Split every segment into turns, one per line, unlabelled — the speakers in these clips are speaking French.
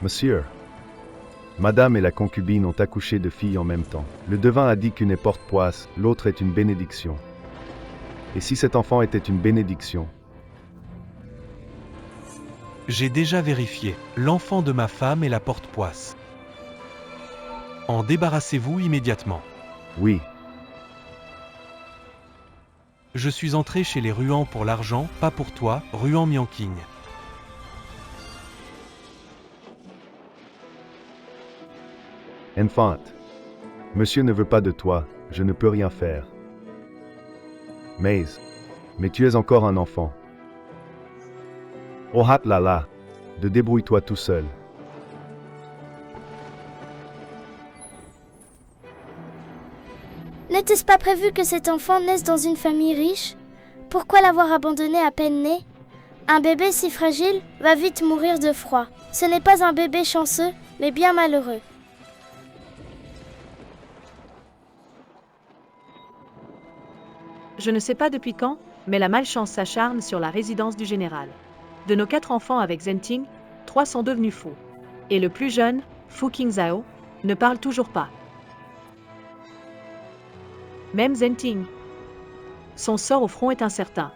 Monsieur, Madame et la concubine ont accouché de filles en même temps. Le devin a dit qu'une est porte-poisse, l'autre est une bénédiction. Et si cet enfant était une bénédiction?
J'ai déjà vérifié. L'enfant de ma femme est la porte-poisse. En débarrassez-vous immédiatement.
Oui.
Je suis entré chez les Ruans pour l'argent, pas pour toi, Ruan Mianking.
Enfant. Monsieur ne veut pas de toi, je ne peux rien faire. Mais tu es encore un enfant. Oh hat là là, débrouille-toi tout seul.
N'était-ce pas prévu que cet enfant naisse dans une famille riche? Pourquoi l'avoir abandonné à peine né? Un bébé si fragile va vite mourir de froid. Ce n'est pas un bébé chanceux, mais bien malheureux.
Je ne sais pas depuis quand, mais la malchance s'acharne sur la résidence du général. De nos 4 enfants avec Zenting, 3 sont devenus fous. Et le plus jeune, Fu Qingzhao, ne parle toujours pas. Même Zenting. Son sort au front est incertain.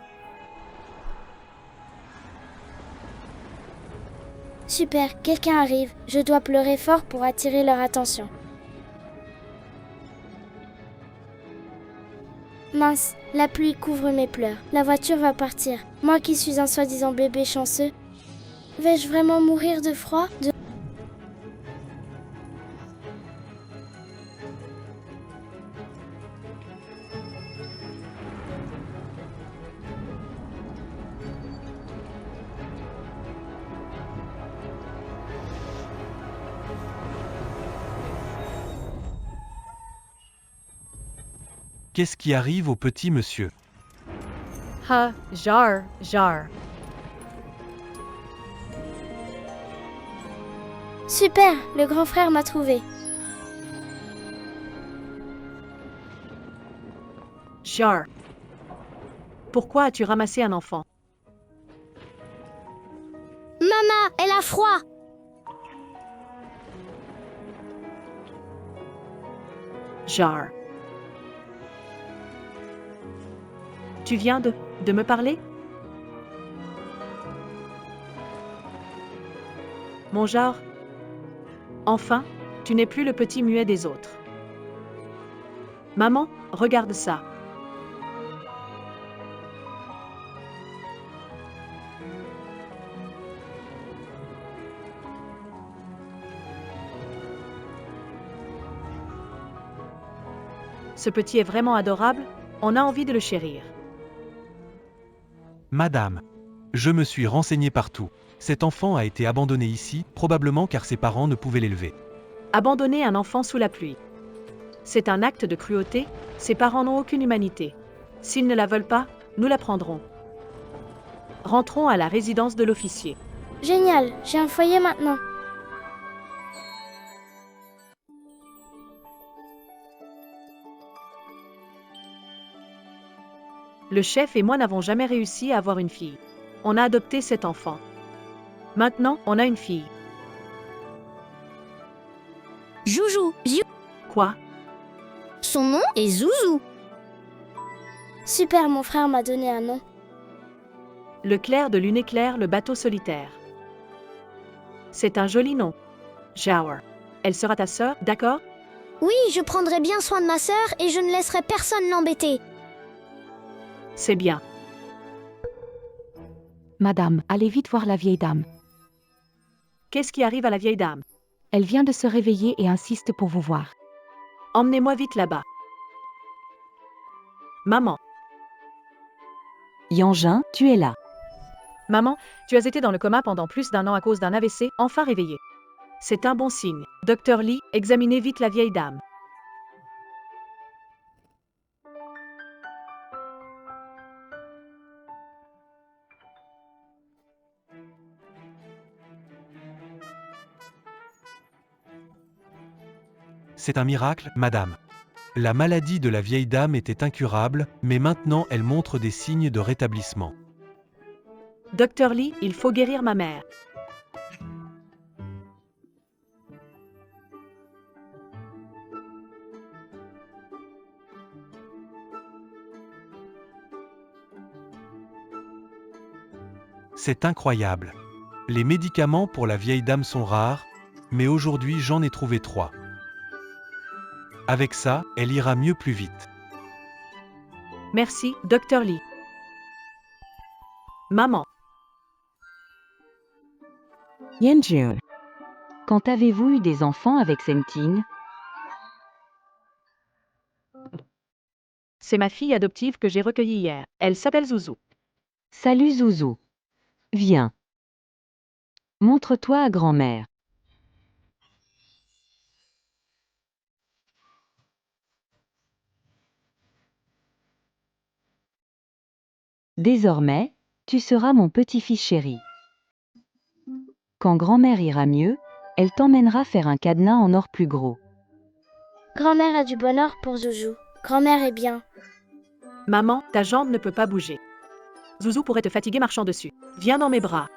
Super, quelqu'un arrive. Je dois pleurer fort pour attirer leur attention. Mince, la pluie couvre mes pleurs. La voiture va partir. Moi qui suis un soi-disant bébé chanceux. Vais-je vraiment mourir de froid?
Qu'est-ce qui arrive au petit monsieur?
Ha, jar.
Super, le grand frère m'a trouvé.
Jar. Pourquoi as-tu ramassé un enfant?
Maman, elle a froid.
Jar. Tu viens de me parler? Mon Jar. Enfin, tu n'es plus le petit muet des autres. Maman, regarde ça. Ce petit est vraiment adorable, on a envie de le chérir.
Madame, je me suis renseigné partout. Cet enfant a été abandonné ici, probablement car ses parents ne pouvaient l'élever.
Abandonner un enfant sous la pluie. C'est un acte de cruauté, ses parents n'ont aucune humanité. S'ils ne la veulent pas, nous la prendrons. Rentrons à la résidence de l'officier.
Génial, j'ai un foyer maintenant.
Le chef et moi n'avons jamais réussi à avoir une fille. On a adopté cet enfant. Maintenant, on a une fille.
Joujou.
Quoi?
Son nom est Zouzou.
Super, mon frère m'a donné un nom.
Le clair de lune éclaire le bateau solitaire. C'est un joli nom. Jaour. Elle sera ta sœur, d'accord?
Oui, je prendrai bien soin de ma sœur et je ne laisserai personne l'embêter.
C'est bien.
Madame, allez vite voir la vieille dame.
Qu'est-ce qui arrive à la vieille dame?
Elle vient de se réveiller et insiste pour vous voir.
Emmenez-moi vite là-bas. Maman.
Yangin, tu es là.
Maman, tu as été dans le coma pendant plus d'1 an à cause d'un AVC, enfin réveillé. C'est un bon signe. Docteur Lee, examinez vite la vieille dame.
C'est un miracle, madame. La maladie de la vieille dame était incurable, mais maintenant elle montre des signes de rétablissement.
Docteur Lee, il faut guérir ma mère.
C'est incroyable. Les médicaments pour la vieille dame sont rares, mais aujourd'hui j'en ai trouvé 3. Avec ça, elle ira mieux plus vite.
Merci, Dr Lee. Maman,
Yenjun. Quand avez-vous eu des enfants avec Sentine?
c'est ma fille adoptive que j'ai recueillie hier. Elle s'appelle Zouzou.
Salut Zouzou. Viens. Montre-toi à grand-mère. Désormais, tu seras mon petit-fils chéri. Quand grand-mère ira mieux, elle t'emmènera faire un cadenas en or plus gros.
Grand-mère a du bonheur pour Zouzou. Grand-mère est bien.
Maman, ta jambe ne peut pas bouger. Zouzou pourrait te fatiguer marchant dessus. Viens dans mes bras.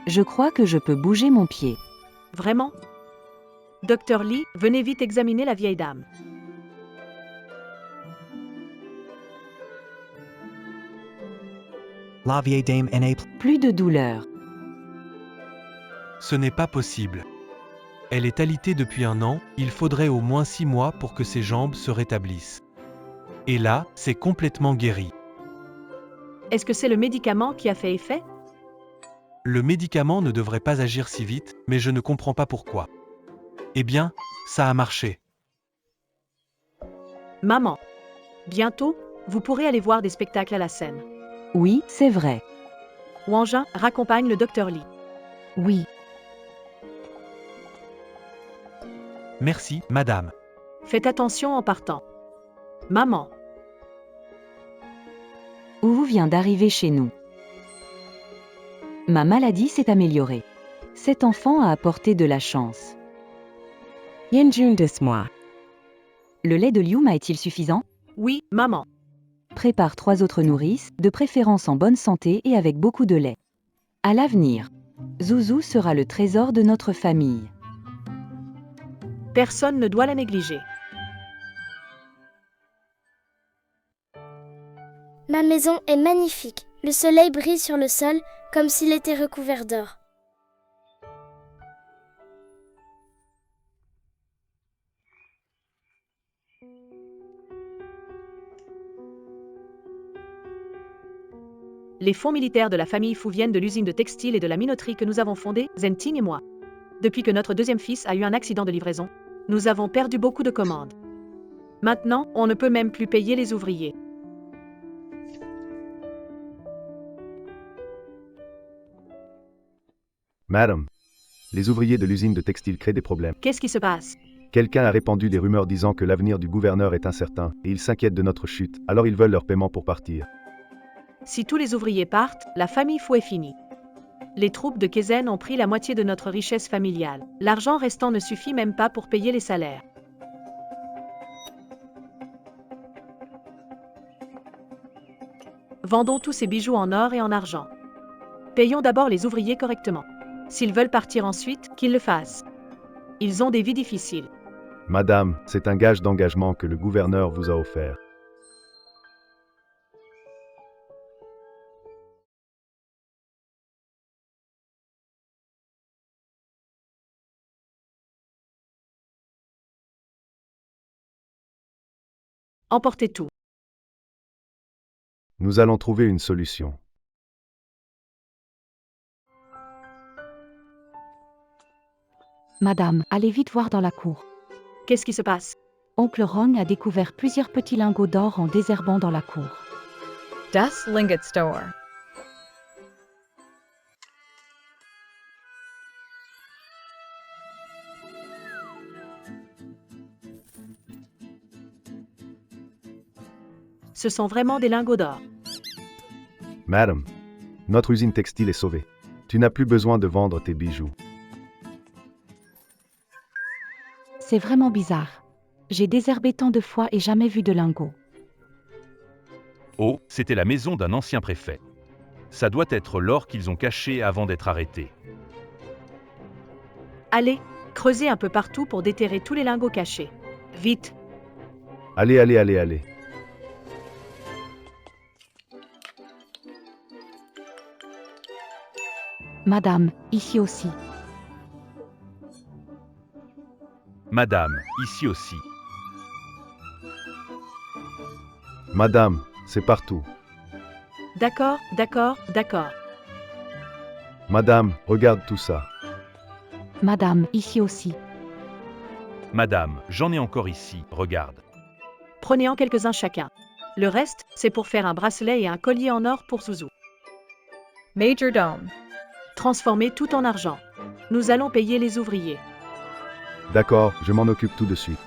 Je crois que je peux bouger mon pied.
Vraiment? Dr Lee, venez vite examiner la vieille dame.
La vieille dame n'est
Plus de douleur.
Ce n'est pas possible. Elle est alitée depuis 1 an, il faudrait au moins 6 mois pour que ses jambes se rétablissent. Et là, c'est complètement guéri.
Est-ce que c'est le médicament qui a fait effet?
Le médicament ne devrait pas agir si vite, mais je ne comprends pas pourquoi. Eh bien, ça a marché.
Maman, bientôt, vous pourrez aller voir des spectacles à la scène.
Oui, c'est vrai.
Wangja raccompagne le Dr Lee.
Oui.
Merci, madame.
Faites attention en partant. Maman,
Ouvou vient d'arriver chez nous. Ma maladie s'est améliorée. Cet enfant a apporté de la chance. Yenjun moi. Le lait de Liuma est-il suffisant?
oui, maman.
Prépare 3 autres nourrices, de préférence en bonne santé et avec beaucoup de lait. À l'avenir, Zouzou sera le trésor de notre famille.
Personne ne doit la négliger.
Ma maison est magnifique. Le soleil brille sur le sol comme s'il était recouvert d'or.
Les fonds militaires de la famille Fu viennent de l'usine de textile et de la minoterie que nous avons fondée, Zenting et moi. Depuis que notre deuxième fils a eu un accident de livraison, nous avons perdu beaucoup de commandes. Maintenant, on ne peut même plus payer les ouvriers.
Madame, les ouvriers de l'usine de textile créent des problèmes.
Qu'est-ce qui se passe?
Quelqu'un a répandu des rumeurs disant que l'avenir du gouverneur est incertain et ils s'inquiètent de notre chute, alors ils veulent leur paiement pour partir.
Si tous les ouvriers partent, la famille Fu est finie. Les troupes de Kezen ont pris la moitié de notre richesse familiale. L'argent restant ne suffit même pas pour payer les salaires. Vendons tous ces bijoux en or et en argent. Payons d'abord les ouvriers correctement. S'ils veulent partir ensuite, qu'ils le fassent. Ils ont des vies difficiles.
Madame, c'est un gage d'engagement que le gouverneur vous a offert.
Emportez tout.
Nous allons trouver une solution.
Madame, allez vite voir dans la cour.
Qu'est-ce qui se passe?
Oncle Rong a découvert plusieurs petits lingots d'or en désherbant dans la cour.
Das Lingot Store.
Ce sont vraiment des lingots d'or.
Madame, notre usine textile est sauvée. Tu n'as plus besoin de vendre tes bijoux.
C'est vraiment bizarre. J'ai désherbé tant de fois et jamais vu de lingots.
Oh, c'était la maison d'un ancien préfet. Ça doit être l'or qu'ils ont caché avant d'être arrêtés.
Allez, creusez un peu partout pour déterrer tous les lingots cachés. Vite.
Allez, allez, allez, allez.
Madame, ici aussi.
Madame, ici aussi.
Madame, c'est partout.
D'accord, d'accord, d'accord.
Madame, regarde tout ça.
Madame, ici aussi.
Madame, j'en ai encore ici, regarde.
Prenez-en quelques-uns chacun. Le reste, c'est pour faire un bracelet et un collier en or pour Zouzou.
Majordome.
Transformez tout en argent. Nous allons payer les ouvriers.
D'accord, je m'en occupe tout de suite.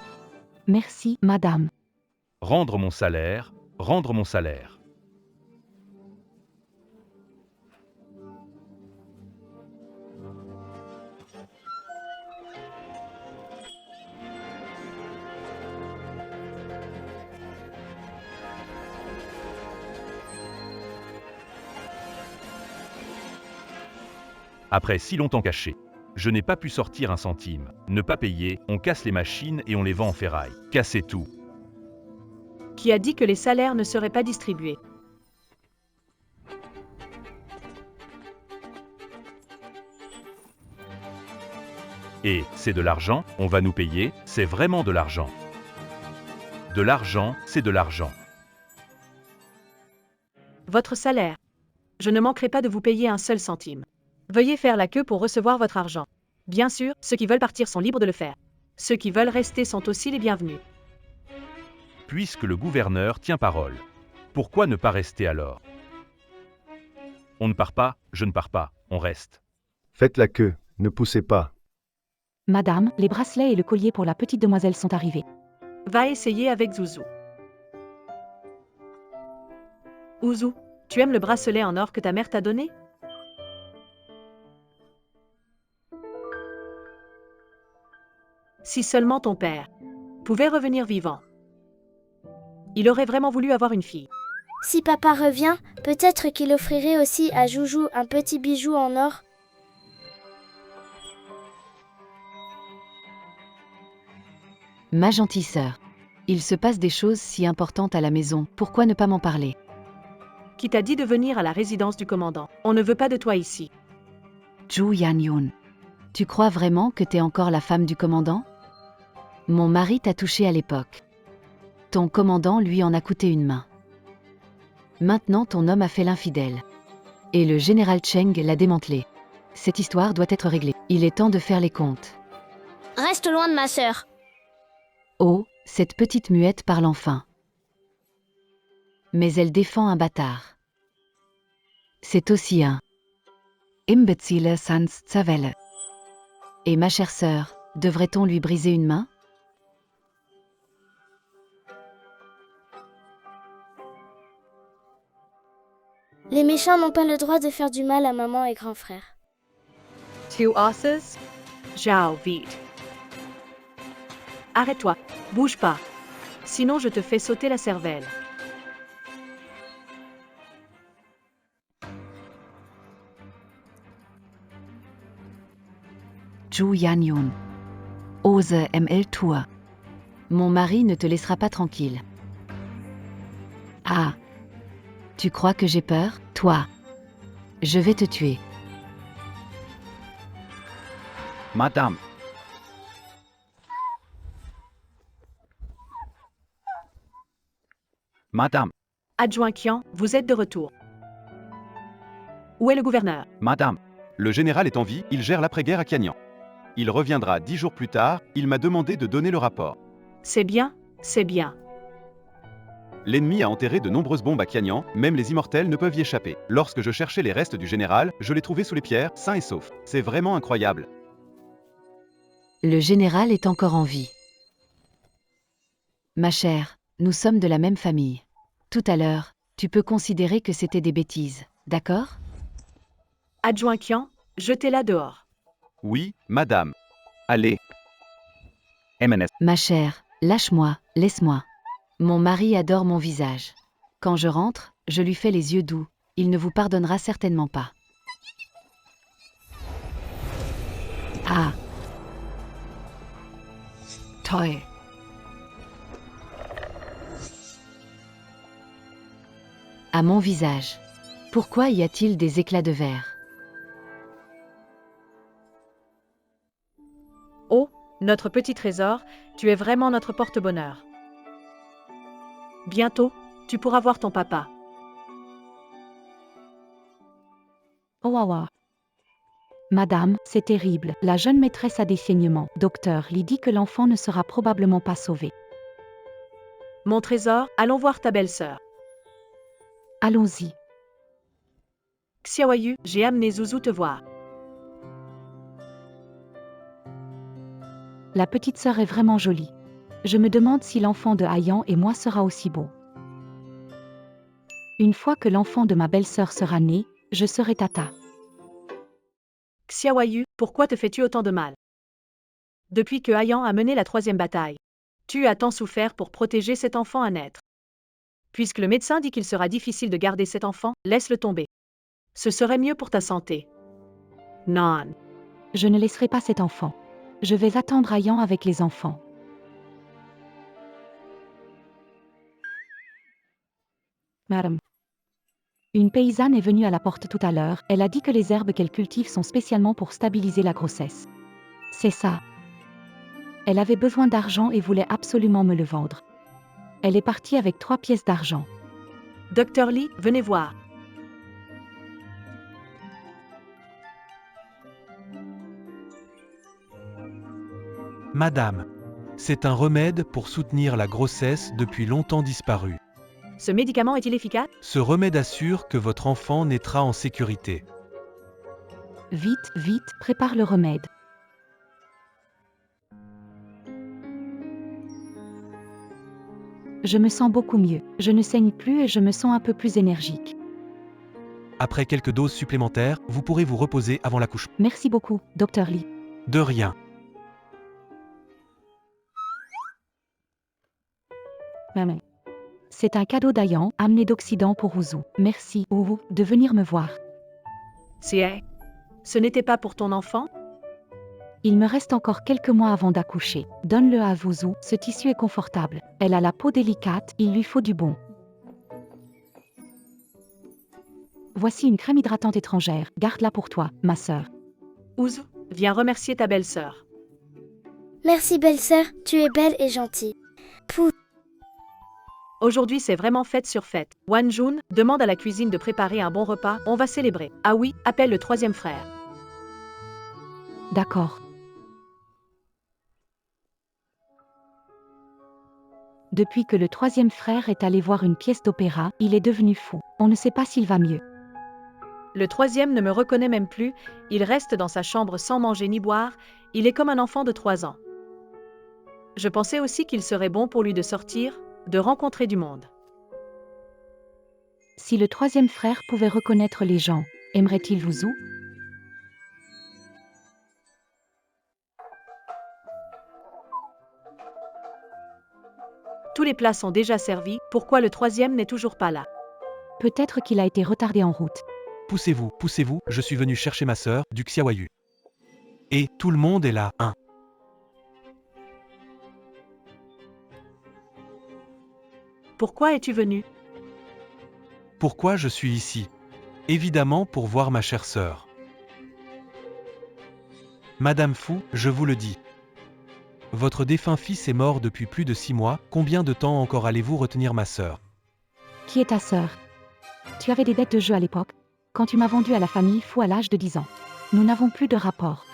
Merci, madame.
Rendre mon salaire, rendre mon salaire. Après si longtemps caché, je n'ai pas pu sortir un centime. Ne pas payer, on casse les machines et on les vend en ferraille. Cassez tout.
Qui a dit que les salaires ne seraient pas distribués?
Et, c'est de l'argent, on va nous payer, c'est vraiment de l'argent. De l'argent, c'est de l'argent.
Votre salaire. Je ne manquerai pas de vous payer un seul centime. Veuillez faire la queue pour recevoir votre argent. Bien sûr, ceux qui veulent partir sont libres de le faire. Ceux qui veulent rester sont aussi les bienvenus.
Puisque le gouverneur tient parole. Pourquoi ne pas rester alors? On ne part pas, je ne pars pas, on reste.
Faites la queue, ne poussez pas.
Madame, les bracelets et le collier pour la petite demoiselle sont arrivés.
Va essayer avec Zouzou. Ouzou, tu aimes le bracelet en or que ta mère t'a donné? Si seulement ton père pouvait revenir vivant. Il aurait vraiment voulu avoir une fille.
Si papa revient, peut-être qu'il offrirait aussi à Joujou un petit bijou en or.
Ma gentille sœur. Il se passe des choses si importantes à la maison, pourquoi ne pas m'en parler?
Qui t'a dit de venir à la résidence du commandant? On ne veut pas de toi ici.
Zhu Yanyun. Tu crois vraiment que t'es encore la femme du commandant? Mon mari t'a touché à l'époque. Ton commandant lui en a coûté une main. Maintenant ton homme a fait l'infidèle. Et le général Cheng l'a démantelé. Cette histoire doit être réglée. Il est temps de faire les comptes.
Reste loin de ma sœur.
Oh, cette petite muette parle enfin. Mais elle défend un bâtard. C'est aussi un imbécile sans Zavelle. Et ma chère sœur, devrait-on lui briser une main?
Les méchants n'ont pas le droit de faire du mal à maman et grand frère.
2 osses.
Zhao, vite. Arrête-toi, bouge pas. Sinon je te fais sauter la cervelle.
Zhu Yanyun. Ose ML Tour. Mon mari ne te laissera pas tranquille. Ah. Tu crois que j'ai peur, toi? Je vais te tuer.
Madame. Madame,
Adjoint Qian, vous êtes de retour. Où est le gouverneur?
madame, le général est en vie, il gère l'après-guerre à Kianyan. Il reviendra 10 jours plus tard, il m'a demandé de donner le rapport.
C'est bien, c'est bien.
L'ennemi a enterré de nombreuses bombes à Kianyan, même les immortels ne peuvent y échapper. Lorsque je cherchais les restes du général, je l'ai trouvé sous les pierres, sain et sauf. C'est vraiment incroyable.
Le général est encore en vie. Ma chère, nous sommes de la même famille. Tout à l'heure, tu peux considérer que c'était des bêtises, d'accord?
Adjoint Qian, jetez-la dehors.
Oui, madame. Allez. MNS.
Ma chère, lâche-moi, laisse-moi. Mon mari adore mon visage. Quand je rentre, je lui fais les yeux doux. Il ne vous pardonnera certainement pas. Ah. Toi. À mon visage. Pourquoi y a-t-il des éclats de verre?
Oh, notre petit trésor, tu es vraiment notre porte-bonheur. Bientôt, tu pourras voir ton papa.
Oh waouh. Madame, c'est terrible. La jeune maîtresse a des saignements. Docteur Lee dit que l'enfant ne sera probablement pas sauvé.
Mon trésor, allons voir ta belle-sœur.
Allons-y.
Xiaoyu, j'ai amené Zouzou te voir.
La petite sœur est vraiment jolie. Je me demande si l'enfant de Hayan et moi sera aussi beau. Une fois que l'enfant de ma belle-sœur sera né, je serai tata.
Xiaoyu, pourquoi te fais-tu autant de mal? Depuis que Hayan a mené la 3e bataille, tu as tant souffert pour protéger cet enfant à naître. Puisque le médecin dit qu'il sera difficile de garder cet enfant, laisse-le tomber. Ce serait mieux pour ta santé. Non.
Je ne laisserai pas cet enfant. Je vais attendre Hayan avec les enfants. Madame. Une paysanne est venue à la porte tout à l'heure. Elle a dit que les herbes qu'elle cultive sont spécialement pour stabiliser la grossesse. C'est ça. Elle avait besoin d'argent et voulait absolument me le vendre. Elle est partie avec 3 pièces d'argent.
Docteur Lee, venez voir.
Madame, c'est un remède pour soutenir la grossesse depuis longtemps disparu.
Ce médicament est-il efficace?
Ce remède assure que votre enfant naîtra en sécurité.
Vite, vite, prépare le remède. Je me sens beaucoup mieux. Je ne saigne plus et je me sens un peu plus énergique.
Après quelques doses supplémentaires, vous pourrez vous reposer avant l'accouchement.
Merci beaucoup, Dr Lee.
De rien.
Maman. C'est un cadeau d'Hayan, amené d'Occident pour Ouzou. Merci, Ouzou, de venir me voir.
C'est... Ce n'était pas pour ton enfant?
Il me reste encore quelques mois avant d'accoucher. Donne-le à Ouzou, ce tissu est confortable. Elle a la peau délicate, il lui faut du bon. Voici une crème hydratante étrangère, garde-la pour toi, ma sœur.
Ouzou, viens remercier ta belle-sœur.
Merci belle-sœur, tu es belle et gentille. Pou.
Aujourd'hui c'est vraiment fête sur fête. Wan Jun, demande à la cuisine de préparer un bon repas, on va célébrer. Ah oui, appelle le 3e frère.
D'accord. Depuis que le 3e frère est allé voir une pièce d'opéra, il est devenu fou. On ne sait pas s'il va mieux.
Le 3e ne me reconnaît même plus, il reste dans sa chambre sans manger ni boire, il est comme un enfant de 3 ans. Je pensais aussi qu'il serait bon pour lui de sortir, de rencontrer du monde.
Si le 3e frère pouvait reconnaître les gens, aimerait-il Ouzou?
Tous les plats sont déjà servis, pourquoi le 3e n'est toujours pas là?
Peut-être qu'il a été retardé en route.
Poussez-vous, poussez-vous, je suis venu chercher ma sœur, du Xiaoyu. Et tout le monde est là, hein.
Pourquoi es-tu venu?
Pourquoi je suis ici? Évidemment pour voir ma chère sœur. Madame Fu, je vous le dis. Votre défunt fils est mort depuis plus de 6 mois, combien de temps encore allez-vous retenir ma sœur?
Qui est ta sœur? Tu avais des dettes de jeu à l'époque, quand tu m'as vendu à la famille Fu à l'âge de 10 ans. Nous n'avons plus de rapport.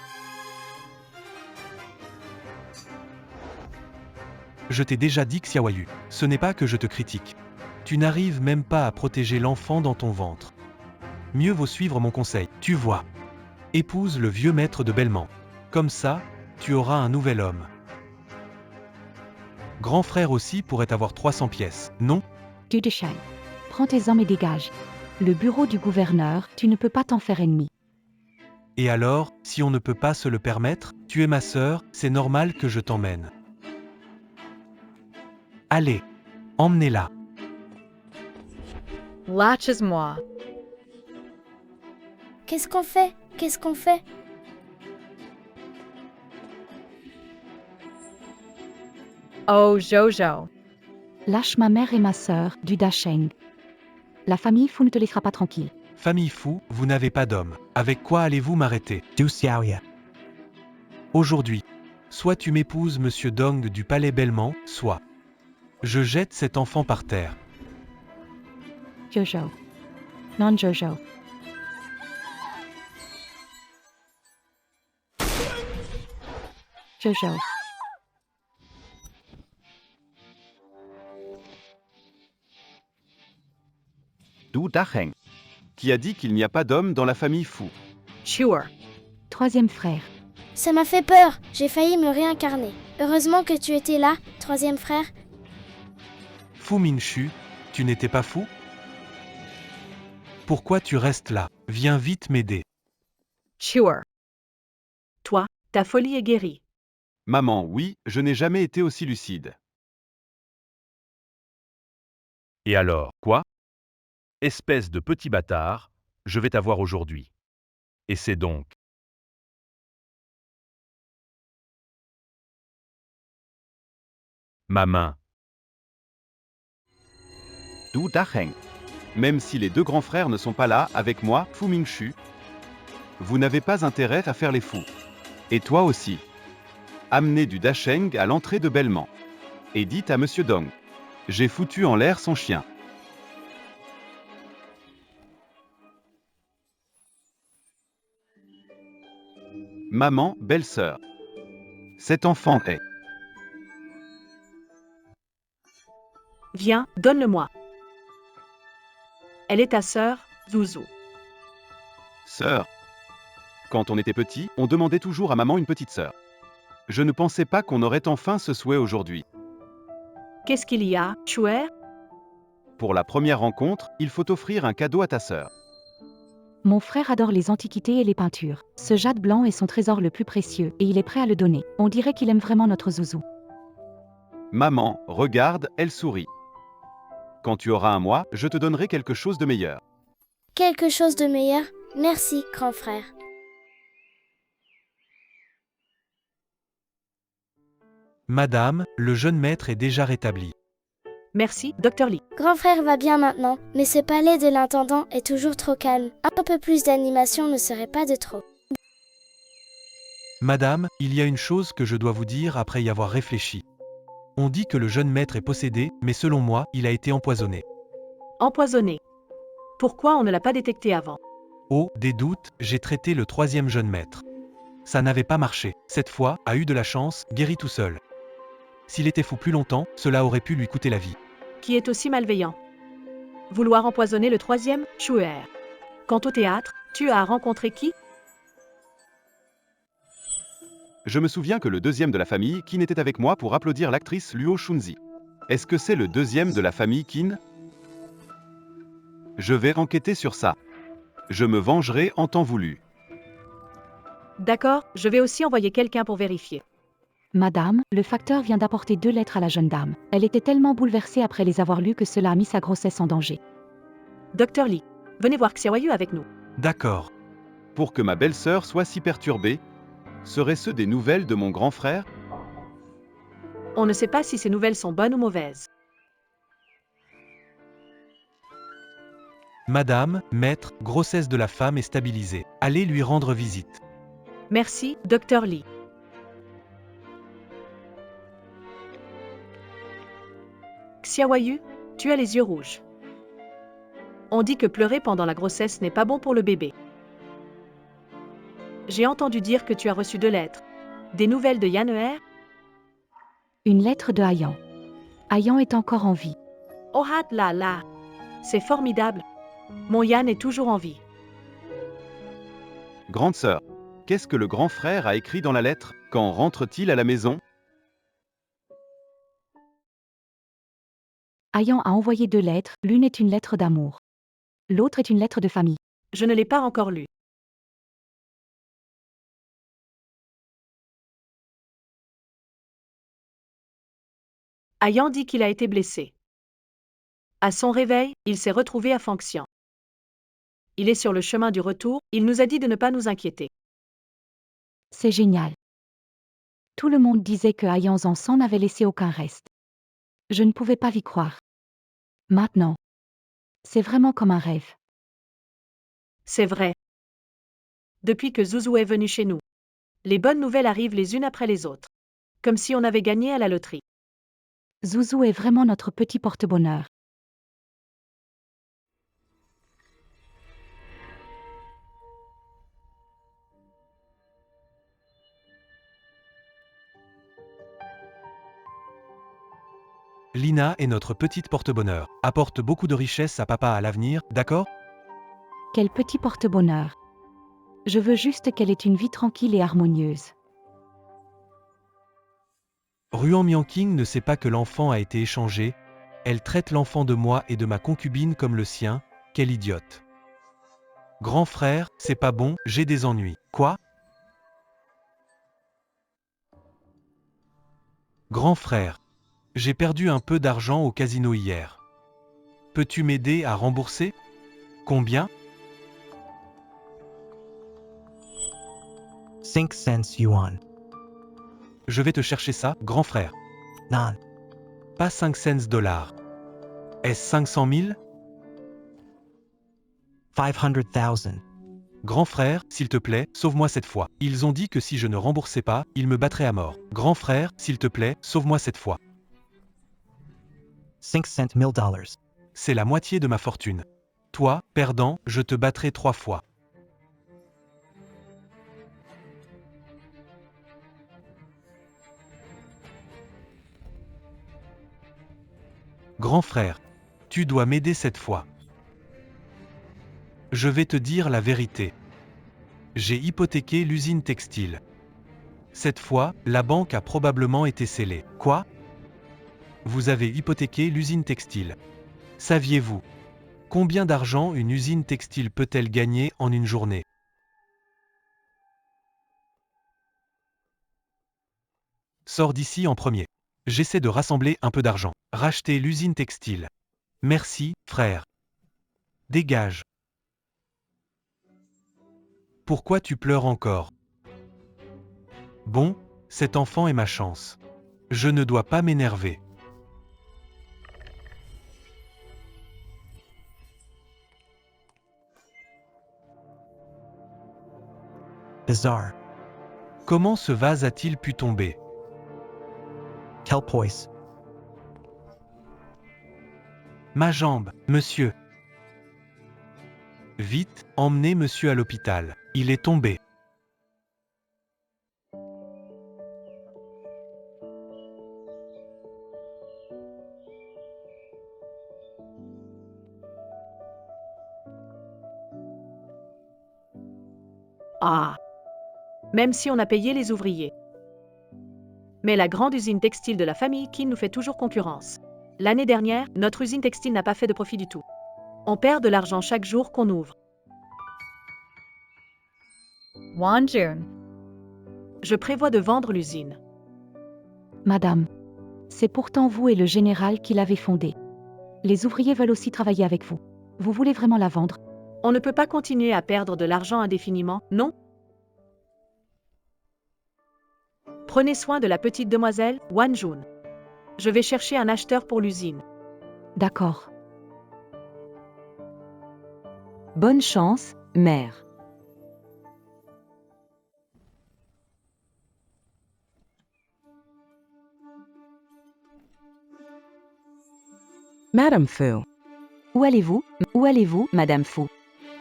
Je t'ai déjà dit Xiaoyu, ce n'est pas que je te critique. Tu n'arrives même pas à protéger l'enfant dans ton ventre. Mieux vaut suivre mon conseil, tu vois. Épouse le vieux maître de Belmont. Comme ça, tu auras un nouvel homme. Grand frère aussi pourrait avoir 300 pièces, non?
Tu déchires. Prends tes hommes et dégage. Le bureau du gouverneur, tu ne peux pas t'en faire ennemi.
Et alors, si on ne peut pas se le permettre, tu es ma sœur, c'est normal que je t'emmène. Allez, emmenez-la.
Lâche-moi.
Qu'est-ce qu'on fait? Qu'est-ce qu'on fait?
Oh, Jojo.
Lâche ma mère et ma sœur, du Dasheng. La famille Fu ne te laissera pas tranquille.
Famille Fu, vous n'avez pas d'homme. Avec quoi allez-vous m'arrêter? Du Xiaoya. Aujourd'hui, soit tu m'épouses Monsieur Dong du palais Belmont, soit je jette cet enfant par terre.
Jojo. Non Jojo. Jojo.
Du Dacheng. Qui a dit qu'il n'y a pas d'homme dans la famille Fu?
Sure.
Troisième frère.
Ça m'a fait peur, j'ai failli me réincarner. Heureusement que tu étais là, troisième frère.
Fu Minchu, tu n'étais pas fou? Pourquoi tu restes là? Viens vite m'aider.
Sure.
Toi, ta folie est guérie.
Maman, oui, je n'ai jamais été aussi lucide.
Et alors, quoi? Espèce de petit bâtard, je vais t'avoir aujourd'hui. Et c'est donc. Ma main.
Du Dacheng. Même si les deux grands frères ne sont pas là, avec moi, Fu Mingchu, vous n'avez pas intérêt à faire les fous. Et toi aussi. Amenez du Dacheng à l'entrée de Belmont. Et dites à Monsieur Dong. J'ai foutu en l'air son chien. Maman, belle-sœur. Cet enfant est.
Viens, donne-le-moi. Elle est ta sœur, Zouzou.
Sœur. Quand on était petit, on demandait toujours à maman une petite sœur. Je ne pensais pas qu'on aurait enfin ce souhait aujourd'hui.
Qu'est-ce qu'il y a, Chuer?
Pour la première rencontre, il faut offrir un cadeau à ta sœur.
Mon frère adore les antiquités et les peintures. Ce jade blanc est son trésor le plus précieux, et il est prêt à le donner. On dirait qu'il aime vraiment notre Zouzou.
Maman, regarde, elle sourit. Quand tu auras un mois, je te donnerai quelque chose de meilleur.
Quelque chose de meilleur? Merci, grand frère.
Madame, le jeune maître est déjà rétabli.
Merci, Dr. Lee.
Grand frère va bien maintenant, mais ce palais de l'intendant est toujours trop calme. Un peu plus d'animation ne serait pas de trop.
Madame, il y a une chose que je dois vous dire après y avoir réfléchi. On dit que le jeune maître est possédé, mais selon moi, il a été empoisonné.
Empoisonné. Pourquoi on ne l'a pas détecté avant?
Oh, des doutes, j'ai traité le troisième jeune maître. Ça n'avait pas marché. Cette fois, a eu de la chance, guéri tout seul. S'il était fou plus longtemps, cela aurait pu lui coûter la vie.
Qui est aussi malveillant? Vouloir empoisonner le troisième, Chuer. Quant au théâtre, tu as rencontré qui?
Je me souviens que le deuxième de la famille, Qin, était avec moi pour applaudir l'actrice Luo Shunzi. Est-ce que c'est le deuxième de la famille Qin? Je vais enquêter sur ça. Je me vengerai en temps voulu.
D'accord, je vais aussi envoyer quelqu'un pour vérifier.
Madame, le facteur vient d'apporter 2 lettres à la jeune dame. Elle était tellement bouleversée après les avoir lues que cela a mis sa grossesse en danger.
Dr. Lee, venez voir Xiaoyu avec nous.
D'accord.
Pour que ma belle-sœur soit si perturbée, seraient-ce des nouvelles de mon grand frère?
On ne sait pas si ces nouvelles sont bonnes ou mauvaises.
Madame, maître, grossesse de la femme est stabilisée. Allez lui rendre visite.
Merci, Dr. Lee. Xiaoyu, tu as les yeux rouges. On dit que pleurer pendant la grossesse n'est pas bon pour le bébé. J'ai entendu dire que tu as reçu 2 lettres. Des nouvelles de Yaneer?
Une lettre de Ayan. Ayan est encore en vie.
Oh là là! C'est formidable. Mon Yan est toujours en vie.
Grande sœur, qu'est-ce que le grand frère a écrit dans la lettre? Quand rentre-t-il à la maison?
Ayan a envoyé 2 lettres, l'une est une lettre d'amour. L'autre est une lettre de famille.
Je ne l'ai pas encore lue. Ayan dit qu'il a été blessé. À son réveil, il s'est retrouvé à Fangxian. Il est sur le chemin du retour, il nous a dit de ne pas nous inquiéter.
C'est génial. Tout le monde disait que Ayan Zansan n'avait laissé aucun reste. Je ne pouvais pas y croire. Maintenant, C'est vraiment comme un rêve.
C'est vrai. Depuis que Zouzou est venu chez nous, les bonnes nouvelles arrivent les unes après les autres. Comme si on avait gagné à la loterie.
Zouzou est vraiment notre petit porte-bonheur.
Lina est notre petite porte-bonheur. Apporte beaucoup de richesse à papa à l'avenir, d'accord?
Quel petit porte-bonheur. Je veux juste qu'elle ait une vie tranquille et harmonieuse.
Ruan Mianking ne sait pas que l'enfant a été échangé. Elle traite l'enfant de moi et de ma concubine comme le sien. Quelle idiote. Grand frère, c'est pas bon, j'ai des ennuis. Quoi? Grand frère. J'ai perdu un peu d'argent au casino hier. Peux-tu m'aider à rembourser? Combien?
5 cents yuan.
Je vais te chercher ça, grand frère.
Non.
Pas 5 cents dollars. Est-ce 500 000?
500,000.
Grand frère, s'il te plaît, sauve-moi cette fois. Ils ont dit que si je ne remboursais pas, ils me battraient à mort. Grand frère, s'il te plaît, sauve-moi cette fois.
500 000 dollars.
C'est la moitié de ma fortune. Toi, perdant, je te battrai 3 fois. Grand frère, tu dois m'aider cette fois. Je vais te dire la vérité. J'ai hypothéqué l'usine textile. Cette fois, la banque a probablement été scellée. Quoi? Vous avez hypothéqué l'usine textile. Saviez-vous? Combien d'argent une usine textile peut-elle gagner en une journée? Sors d'ici en premier. J'essaie de rassembler un peu d'argent. Racheter l'usine textile. Merci, frère. Dégage. Pourquoi tu pleures encore? Bon, cet enfant est ma chance. Je ne dois pas m'énerver.
Bizarre.
Comment ce vase a-t-il pu tomber?
Quel poise.
Ma jambe, monsieur. Vite, emmenez monsieur à l'hôpital. Il est tombé.
Ah. Même si on a payé les ouvriers. Mais la grande usine textile de la famille Qin nous fait toujours concurrence. L'année dernière, notre usine textile n'a pas fait de profit du tout. On perd de l'argent chaque jour qu'on ouvre.
Wanjun.
Je prévois de vendre l'usine.
Madame, c'est pourtant vous et le général qui l'avez fondée. Les ouvriers veulent aussi travailler avec vous. Vous voulez vraiment la vendre?
On ne peut pas continuer à perdre de l'argent indéfiniment, non? Prenez soin de la petite demoiselle, Wanjun. Je vais chercher un acheteur pour l'usine.
D'accord.
Bonne chance, mère.
Madame Fu.
Où allez-vous? Où allez-vous, Madame Fu?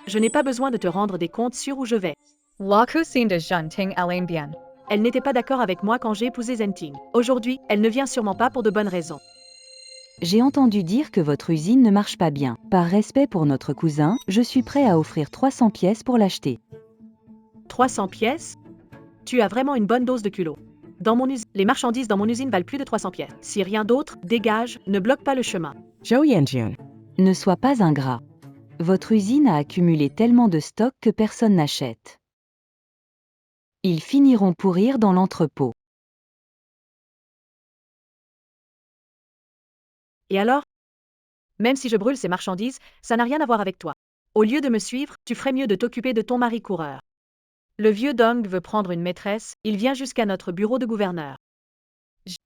Je n'ai pas besoin de te rendre des comptes sur où je vais.
La cousine de Junting Alain bien.
Elle n'était pas d'accord avec moi quand j'ai épousé Zenting. Aujourd'hui, elle ne vient sûrement pas pour de bonnes raisons.
J'ai entendu dire que votre usine ne marche pas bien. Par respect pour notre cousin, je suis prêt à offrir 300 pièces pour l'acheter.
300 pièces? Tu as vraiment une bonne dose de culot. Dans mon usine, les marchandises dans mon usine valent plus de 300 pièces. Si rien d'autre, dégage, ne bloque pas le chemin.
Zhou Yanjun.
Ne sois pas ingrat. Votre usine a accumulé tellement de stock que personne n'achète. Ils finiront pourrir dans l'entrepôt.
Et alors? Même si je brûle ces marchandises, ça n'a rien à voir avec toi. Au lieu de me suivre, tu ferais mieux de t'occuper de ton mari coureur. Le vieux Dong veut prendre une maîtresse, il vient jusqu'à notre bureau de gouverneur.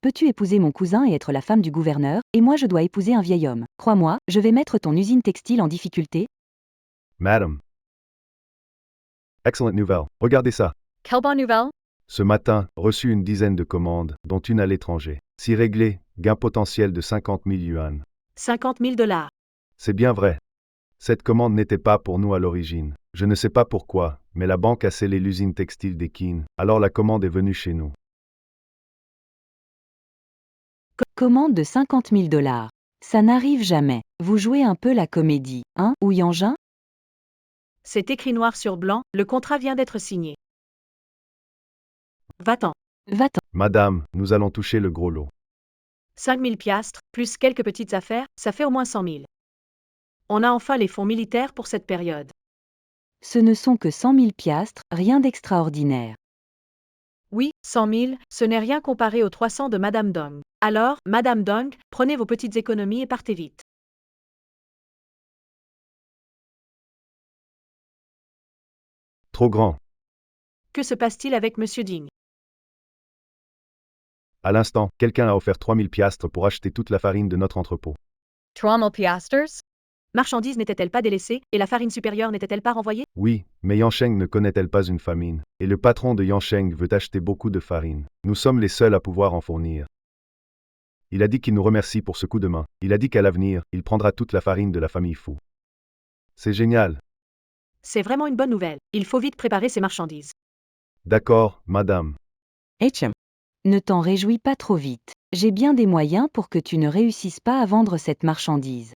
Peux-tu épouser mon cousin et être la femme du gouverneur, et moi je dois épouser un vieil homme. Crois-moi, je vais mettre ton usine textile en difficulté.
Madame. Excellente nouvelle. Regardez ça.
Quelle bonne nouvelle?
Ce matin, reçu une dizaine de commandes, dont une à l'étranger. Si réglé, gain potentiel de 50 000 yuan.
50 000 $.
C'est bien vrai. Cette commande n'était pas pour nous à l'origine. Je ne sais pas pourquoi, mais la banque a scellé l'usine textile d'Ekin, alors la commande est venue chez nous.
Commande de 50 000 $. Ça n'arrive jamais. Vous jouez un peu la comédie, hein, ou Yangin?
C'est écrit noir sur blanc, le contrat vient d'être signé. Va-t'en.
Va-t'en.
Madame, nous allons toucher le gros lot.
5 000 piastres, plus quelques petites affaires, ça fait au moins 100 000. On a enfin les fonds militaires pour cette période.
Ce ne sont que 100 000 piastres, rien d'extraordinaire.
Oui, 100 000, ce n'est rien comparé aux 300 de Madame Dong. Alors, Madame Dong, prenez vos petites économies et partez vite.
Trop grand.
Que se passe-t-il avec Monsieur Ding?
À l'instant, quelqu'un a offert 3000 piastres pour acheter toute la farine de notre entrepôt.
3,000 piastres?
Marchandise n'était-elle pas délaissée, et la farine supérieure n'était-elle pas renvoyée?
Oui, mais Yansheng ne connaît-elle pas une famine? Et le patron de Yansheng veut acheter beaucoup de farine. Nous sommes les seuls à pouvoir en fournir. Il a dit qu'il nous remercie pour ce coup de main. Il a dit qu'à l'avenir, il prendra toute la farine de la famille Fu. C'est génial.
C'est vraiment une bonne nouvelle. Il faut vite préparer ces marchandises.
D'accord, madame.
HM. Ne t'en réjouis pas trop vite. J'ai bien des moyens pour que tu ne réussisses pas à vendre cette marchandise.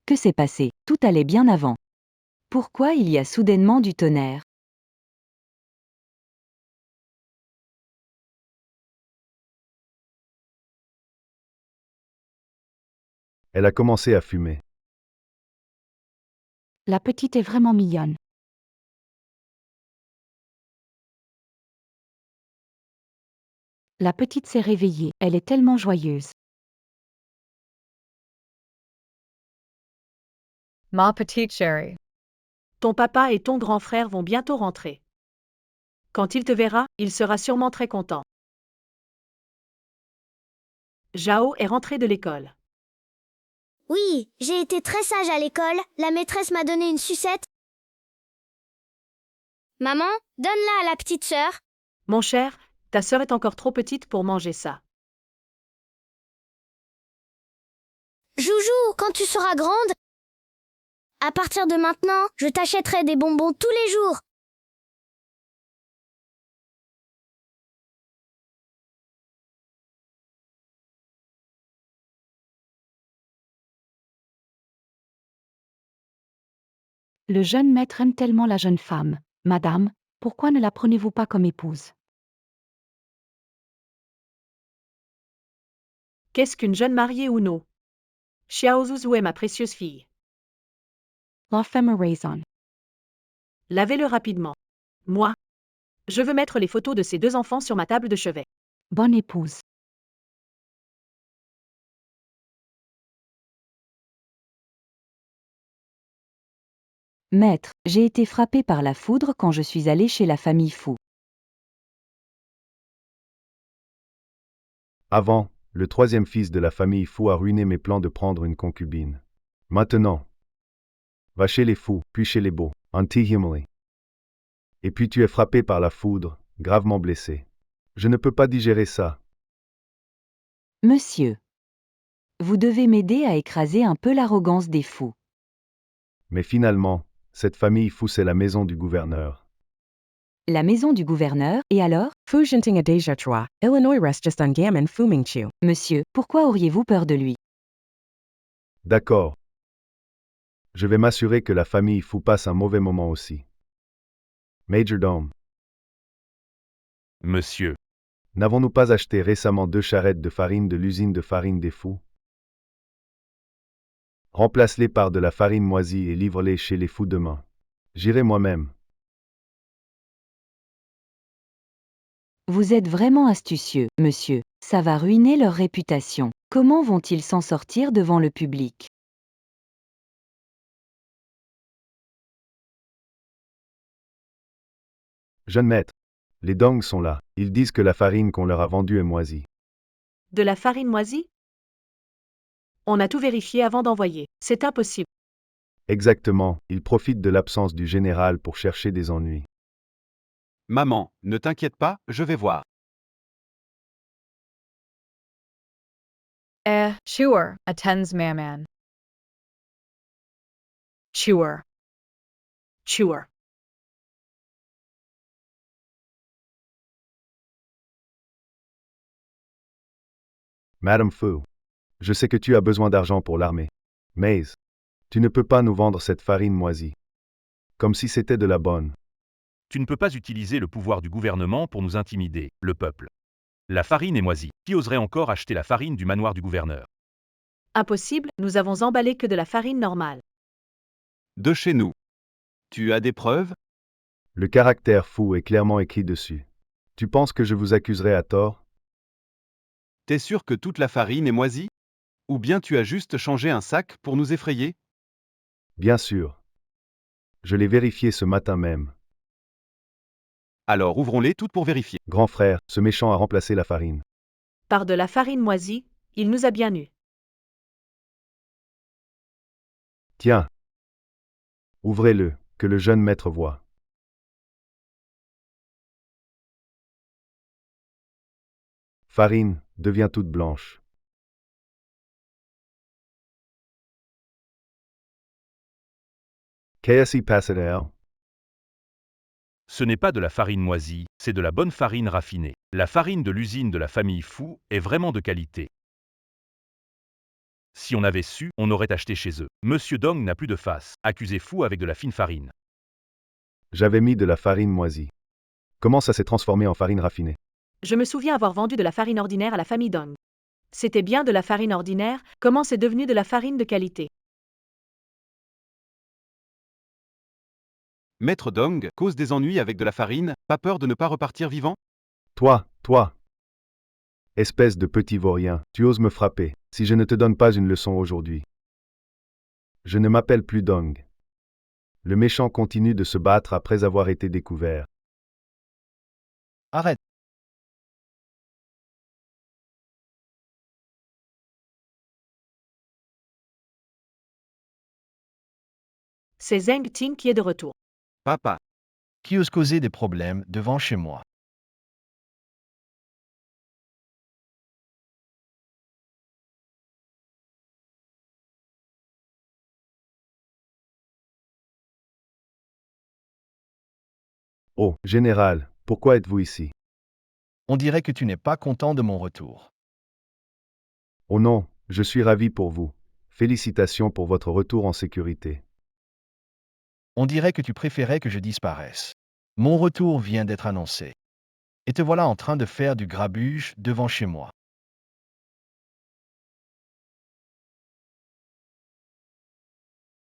Que s'est passé? Tout allait bien avant. Pourquoi il y a soudainement du tonnerre?
Elle a commencé à fumer.
La petite est vraiment mignonne. La petite s'est réveillée, elle est tellement joyeuse.
Ma petite chérie.
Ton papa et ton grand frère vont bientôt rentrer. Quand il te verra, il sera sûrement très content. Zhao est rentré de l'école.
Oui, j'ai été très sage à l'école, la maîtresse m'a donné une sucette. Maman, donne-la à la petite sœur.
Mon cher, ta sœur est encore trop petite pour manger ça.
Joujou, quand tu seras grande, à partir de maintenant, je t'achèterai des bonbons tous les jours.
Le jeune maître aime tellement la jeune femme. Madame, pourquoi ne la prenez-vous pas comme épouse?
Qu'est-ce qu'une jeune mariée ou non? Xiao Zuzou est ma précieuse fille.
La femme a raison.
Lavez-le rapidement. Moi, je veux mettre les photos de ces deux enfants sur ma table de chevet.
Bonne épouse. Maître, j'ai été frappé par la foudre quand je suis allé chez la famille Fu.
Avant, le troisième fils de la famille Fu a ruiné mes plans de prendre une concubine. Maintenant, va chez les fous, puis chez les beaux, anti-Himali. Et puis tu es frappé par la foudre, gravement blessé. Je ne peux pas digérer ça.
Monsieur, vous devez m'aider à écraser un peu l'arrogance des fous.
Mais finalement, cette famille Fu c'est la maison du gouverneur.
La maison du gouverneur, et alors?
Fujianting Adeja Illinois Restistungaman Fumingchu.
Monsieur, pourquoi auriez-vous peur de lui?
D'accord. Je vais m'assurer que la famille Fu passe un mauvais moment aussi. Majordome.
Monsieur.
N'avons-nous pas acheté récemment 2 charrettes de farine de l'usine de farine des Fous? Remplace-les par de la farine moisie et livre-les chez les Fous demain. J'irai moi-même.
Vous êtes vraiment astucieux, monsieur. Ça va ruiner leur réputation. Comment vont-ils s'en sortir devant le public?
Jeune maître, Les dongs sont là. Ils disent que la farine qu'on leur a vendue est moisie.
De la farine moisie? On a tout vérifié avant d'envoyer. C'est impossible.
Exactement, ils profitent de l'absence du général pour chercher des ennuis.
Maman, ne t'inquiète pas, je vais voir.
Sure, attends maman.
Sure. Sure.
Madame Fu, je sais que tu as besoin d'argent pour l'armée. Mais, tu ne peux pas nous vendre cette farine moisie. Comme si c'était de la bonne.
Tu ne peux pas utiliser le pouvoir du gouvernement pour nous intimider, le peuple. La farine est moisie. Qui oserait encore acheter la farine du manoir du gouverneur?
Impossible, nous avons emballé que de la farine normale.
De chez nous. Tu as des preuves?
Le caractère fou est clairement écrit dessus. Tu penses que je vous accuserai à tort?
T'es sûr que toute la farine est moisie? Ou bien tu as juste changé un sac pour nous effrayer?
Bien sûr. Je l'ai vérifié ce matin même.
Alors ouvrons-les toutes pour vérifier.
Grand frère, ce méchant a remplacé la farine.
Par de la farine moisie, il nous a bien eus.
Tiens. Ouvrez-le, que le jeune maître voie. Farine, devient toute blanche. KSI Passadale.
Ce n'est pas de la farine moisie, c'est de la bonne farine raffinée. La farine de l'usine de la famille Fu est vraiment de qualité. Si on avait su, on aurait acheté chez eux. Monsieur Dong n'a plus de face. Accusez Fu avec de la fine farine.
J'avais mis de la farine moisie. Comment ça s'est transformé en farine raffinée?
Je me souviens avoir vendu de la farine ordinaire à la famille Dong. C'était bien de la farine ordinaire, comment c'est devenu de la farine de qualité?
Maître Dong cause des ennuis avec de la farine, pas peur de ne pas repartir vivant?
Toi. Espèce de petit vaurien, tu oses me frapper, si je ne te donne pas une leçon aujourd'hui. Je ne m'appelle plus Dong. Le méchant continue de se battre après avoir été découvert.
Arrête.
C'est Zheng Ting qui est de retour.
Papa.
Qui ose causer des problèmes devant chez moi?
Oh, général, pourquoi êtes-vous ici?
On dirait que tu n'es pas content de mon retour.
Oh non, je suis ravi pour vous. Félicitations pour votre retour en sécurité.
On dirait que tu préférais que je disparaisse. Mon retour vient d'être annoncé. Et te voilà en train de faire du grabuge devant chez moi.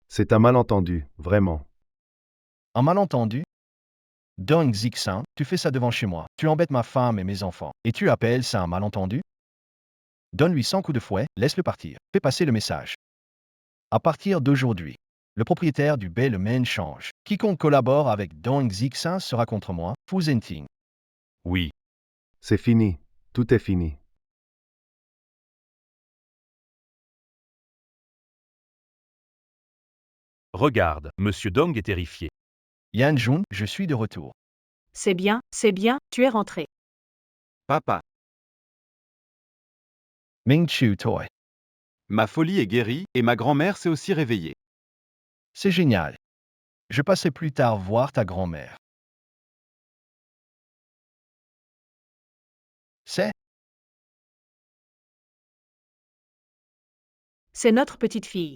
C'est un malentendu, vraiment.
Un malentendu? Dong Zixin, tu fais ça devant chez moi. Tu embêtes ma femme et mes enfants. Et tu appelles ça un malentendu? Donne-lui 100 coups de fouet, laisse-le partir. Fais passer le message. À partir d'aujourd'hui, le propriétaire du Bellman change. Quiconque collabore avec Dong Zixin sera contre moi, Fu Zhenting.
Oui.
C'est fini. Tout est fini.
Regarde, Monsieur Dong est terrifié.
Yan Jun, je suis de retour.
C'est bien, tu es rentré.
Papa.
Ming Chu Toi.
Ma folie est guérie et ma grand-mère s'est aussi réveillée.
C'est génial. Je passerai plus tard voir ta grand-mère.
C'est notre petite fille.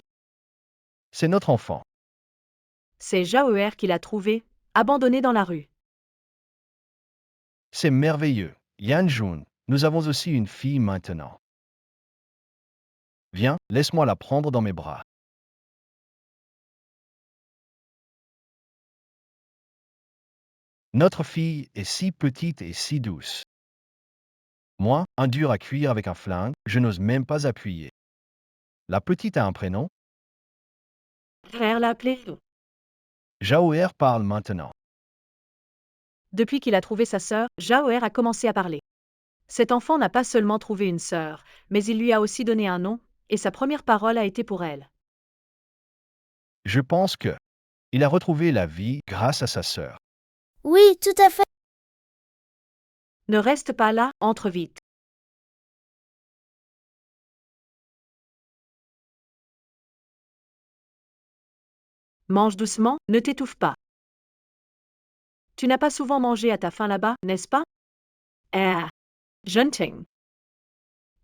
C'est notre enfant.
C'est Jaoer qui l'a trouvée, abandonnée dans la rue.
C'est merveilleux. Yan Jun, nous avons aussi une fille maintenant. Viens, laisse-moi la prendre dans mes bras. Notre fille est si petite et si douce. Moi, un dur à cuire avec un flingue, je n'ose même pas appuyer. La petite a un prénom?
Frère l'a appelée.
Jaoer parle maintenant.
Depuis qu'il a trouvé sa sœur, Jaoer a commencé à parler. Cet enfant n'a pas seulement trouvé une sœur, mais il lui a aussi donné un nom, et sa première parole a été pour elle.
Je pense que il a retrouvé la vie grâce à sa sœur.
Oui, tout à fait.
Ne reste pas là, entre vite. Mange doucement, ne t'étouffe pas. Tu n'as pas souvent mangé à ta faim là-bas, n'est-ce pas? Ah, Junting.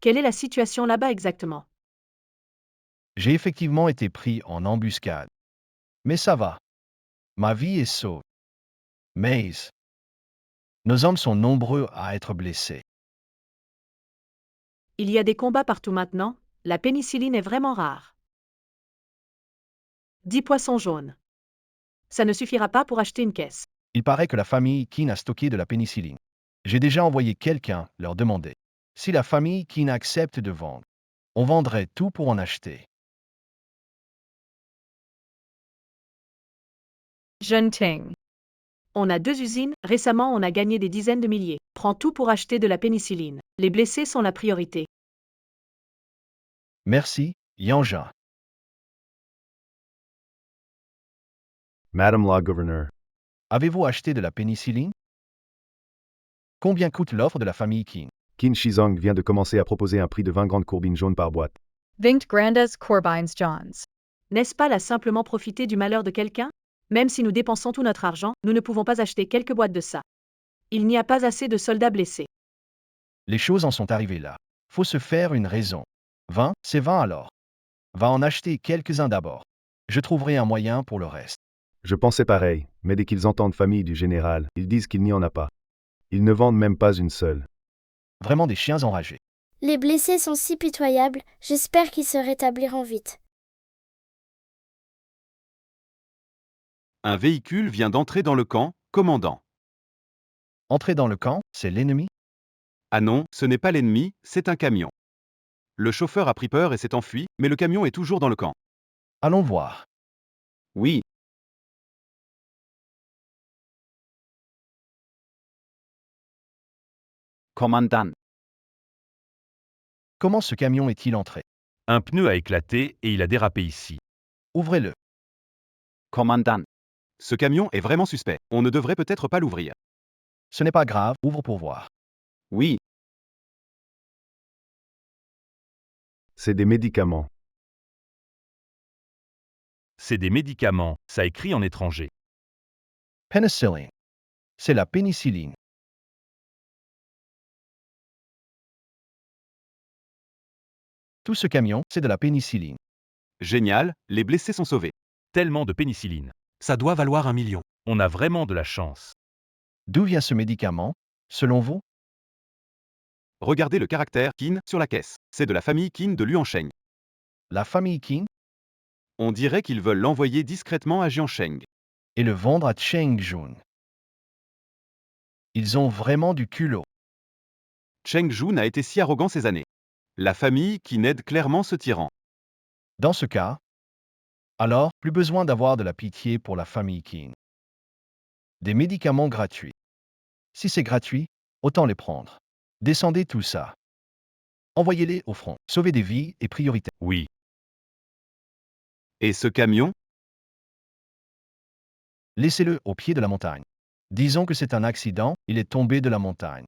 Quelle est la situation là-bas exactement?
J'ai effectivement été pris en embuscade. Mais ça va. Ma vie est sauve. Mais nos hommes sont nombreux à être blessés.
Il y a des combats partout maintenant, la pénicilline est vraiment rare. 10 poissons jaunes. Ça ne suffira pas pour acheter une caisse.
Il paraît que la famille Keane a stocké de la pénicilline. J'ai déjà envoyé quelqu'un leur demander. Si la famille Keane accepte de vendre, on vendrait tout pour en acheter.
Junting. On a 2 usines, récemment on a gagné des dizaines de milliers. Prends tout pour acheter de la pénicilline. Les blessés sont la priorité.
Merci, Yanja.
Madame la Gouverneur,
Avez-vous acheté de la pénicilline? Combien coûte l'offre de la famille Keane?
Qin Shizong vient de commencer à proposer un prix de 20 grandes courbines jaunes par boîte.
Vingt grandes Corbines Johns.
N'est-ce pas là simplement profiter du malheur de quelqu'un? Même si nous dépensons tout notre argent, nous ne pouvons pas acheter quelques boîtes de ça. Il n'y a pas assez de soldats blessés.
Les choses en sont arrivées là. Faut se faire une raison. 20, c'est 20 alors. Va en acheter quelques-uns d'abord. Je trouverai un moyen pour le reste.
Je pensais pareil, mais dès qu'ils entendent famille du général, ils disent qu'il n'y en a pas. Ils ne vendent même pas une seule.
Vraiment des chiens enragés.
Les blessés sont si pitoyables, j'espère qu'ils se rétabliront vite.
Un véhicule vient d'entrer dans le camp, commandant.
Entrer dans le camp, c'est l'ennemi?
Ah non, ce n'est pas l'ennemi, c'est un camion. Le chauffeur a pris peur et s'est enfui, mais le camion est toujours dans le camp.
Allons voir.
Oui. Commandant.
Comment ce camion est-il entré?
Un pneu a éclaté et il a dérapé ici.
Ouvrez-le.
Commandant. Ce camion est vraiment suspect. On ne devrait peut-être pas l'ouvrir.
Ce n'est pas grave, ouvre pour voir.
Oui.
C'est des médicaments.
C'est des médicaments, ça écrit en étranger.
Penicillin. C'est la pénicilline. Tout ce camion, c'est de la pénicilline.
Génial, les blessés sont sauvés.
Tellement de pénicilline.
Ça doit valoir 1 million.
On a vraiment de la chance.
D'où vient ce médicament, selon vous?
Regardez le caractère Qin sur la caisse. C'est de la famille Qin de Luansheng.
La famille Qin?
On dirait qu'ils veulent l'envoyer discrètement à Jiansheng.
Et le vendre à Chengjun. Ils ont vraiment du culot.
Cheng Jun a été si arrogant ces années. La famille qui aide clairement ce tyran.
Dans ce cas, alors, plus besoin d'avoir de la pitié pour la famille Qin. Des médicaments gratuits. Si c'est gratuit, autant les prendre. Descendez tout ça. Envoyez-les au front. Sauvez des vies est prioritaire.
Oui.
Et ce camion?
Laissez-le au pied de la montagne. Disons que c'est un accident, il est tombé de la montagne.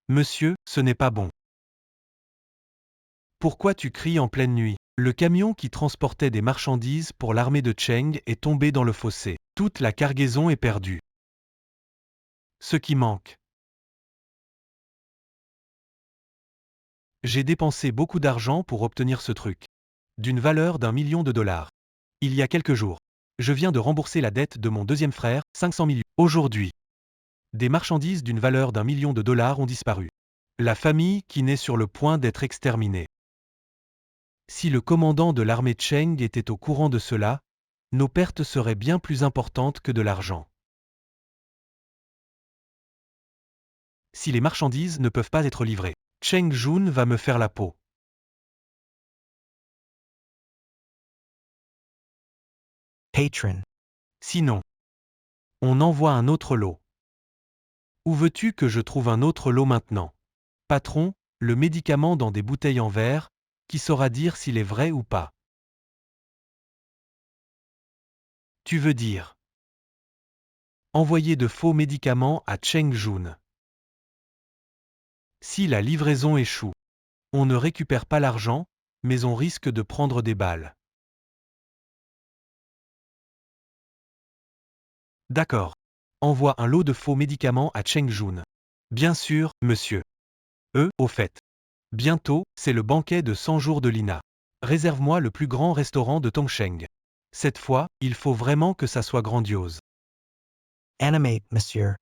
Monsieur, ce n'est pas bon. Pourquoi tu cries en pleine nuit? Le camion qui transportait des marchandises pour l'armée de Cheng est tombé dans le fossé. Toute la cargaison est perdue. Ce qui manque. J'ai dépensé beaucoup d'argent pour obtenir ce truc. D'une valeur d'1 million de dollars. Il y a quelques jours. Je viens de rembourser la dette de mon deuxième frère, 500 millions. Aujourd'hui, des marchandises d'une valeur d'1 million de dollars ont disparu. La famille qui n'est sur le point d'être exterminée. Si le commandant de l'armée Cheng était au courant de cela, nos pertes seraient bien plus importantes que de l'argent. Si les marchandises ne peuvent pas être livrées, Cheng Jun va me faire la peau.
Patron.
Sinon, on envoie un autre lot. Où veux-tu que je trouve un autre lot maintenant? Patron, le médicament dans des bouteilles en verre, qui saura dire s'il est vrai ou pas. Tu veux dire envoyer de faux médicaments à Cheng-Jun. Si la livraison échoue, on ne récupère pas l'argent, mais on risque de prendre des balles. D'accord. Envoie un lot de faux médicaments à Cheng-Jun. Bien sûr, monsieur. Au fait. Bientôt, c'est le banquet de 100 jours de Lina. Réserve-moi le plus grand restaurant de Tongsheng. Cette fois, il faut vraiment que ça soit grandiose.
Animate, monsieur.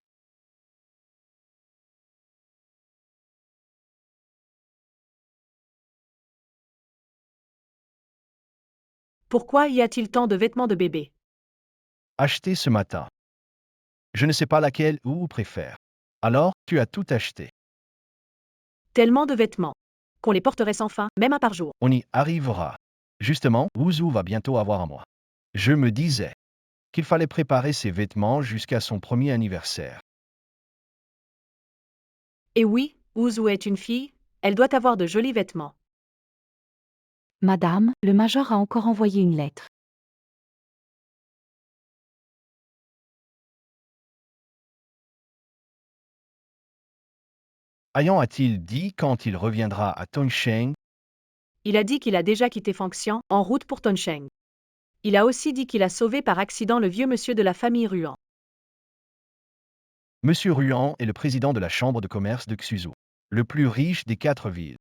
Pourquoi y a-t-il tant de vêtements de bébé?
Acheté ce matin. Je ne sais pas laquelle ou préfère. Alors, tu as tout acheté.
Tellement de vêtements. Qu'on les porterait sans fin, même un par jour.
On y arrivera. Justement, Wuzu va bientôt avoir un mois. Je me disais qu'il fallait préparer ses vêtements jusqu'à son premier anniversaire.
Et oui, Ouzou est une fille, elle doit avoir de jolis vêtements.
Madame, le major a encore envoyé une lettre.
Ayan a-t-il dit quand il reviendra à Tongsheng?
Il a dit qu'il a déjà quitté Fangxian, en route pour Tongsheng. Il a aussi dit qu'il a sauvé par accident le vieux monsieur de la famille Ruan.
Monsieur Ruan est le président de la chambre de commerce de Xuzhou, le plus riche des 4 villes.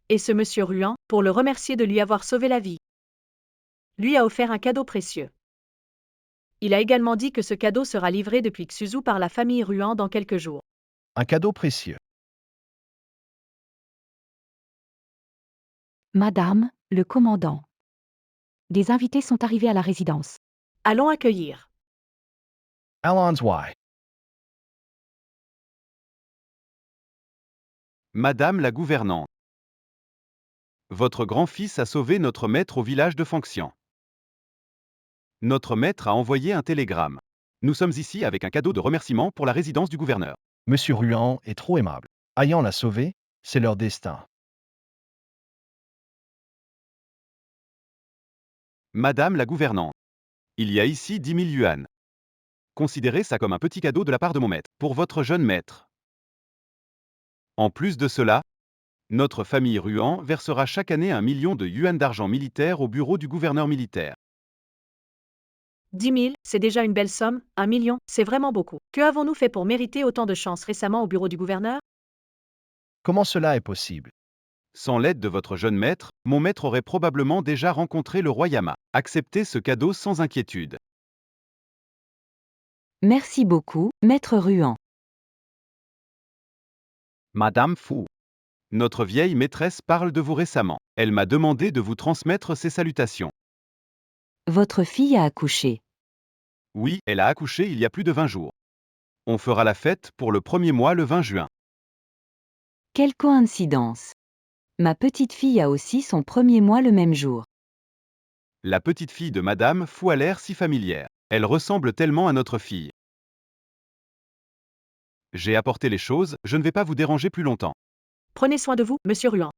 Et ce monsieur Ruan, pour le remercier de lui avoir sauvé la vie, lui a offert un cadeau précieux. Il a également dit que ce cadeau sera livré depuis Xuzhou par la famille Ruan dans quelques jours.
Un cadeau précieux.
Madame, le commandant. Des invités sont arrivés à la résidence.
Allons accueillir.
Allons Y.
Madame la gouvernante. Votre grand-fils a sauvé notre maître au village de Fangxian. Notre maître a envoyé un télégramme. Nous sommes ici avec un cadeau de remerciement pour la résidence du gouverneur.
Monsieur Ruan est trop aimable. Ayan l'a sauvé, c'est leur destin.
Madame la gouvernante. Il y a ici 10 000 yuan. Considérez ça comme un petit cadeau de la part de mon maître, pour votre jeune maître. En plus de cela, notre famille Ruan versera chaque année 1 million de yuan d'argent militaire au bureau du gouverneur militaire.
10 000, c'est déjà une belle somme, 1 million, c'est vraiment beaucoup. Que avons-nous fait pour mériter autant de chance récemment au bureau du gouverneur?
Comment cela est possible?
Sans l'aide de votre jeune maître, mon maître aurait probablement déjà rencontré le roi Yama. Acceptez ce cadeau sans inquiétude.
Merci beaucoup, maître Ruan.
Madame Fu. Notre vieille maîtresse parle de vous récemment. Elle m'a demandé de vous transmettre ses salutations.
Votre fille a accouché.
Oui, elle a accouché il y a plus de 20 jours. On fera la fête pour le premier mois le 20 juin.
Quelle coïncidence. Ma petite fille a aussi son premier mois le même jour.
La petite fille de Madame Fu a l'air si familière. Elle ressemble tellement à notre fille. J'ai apporté les choses, je ne vais pas vous déranger plus longtemps.
Prenez soin de vous, monsieur Ruan.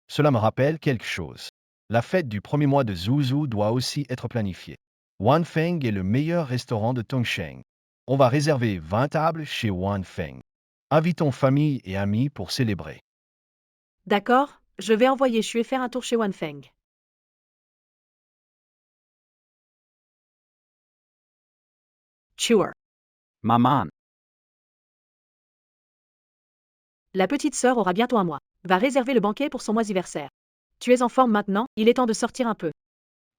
Cela me rappelle quelque chose. La fête du premier mois de Zuzou doit aussi être planifiée. Wanfeng est le meilleur restaurant de Tongsheng. On va réserver 20 tables chez Wanfeng. Invitons famille et amis pour célébrer.
D'accord, je vais envoyer Xue faire un tour chez Wanfeng. Sure.
Maman.
La petite sœur aura bientôt un mois. Va réserver le banquet pour son mois-anniversaire. Tu es en forme maintenant, il est temps de sortir un peu.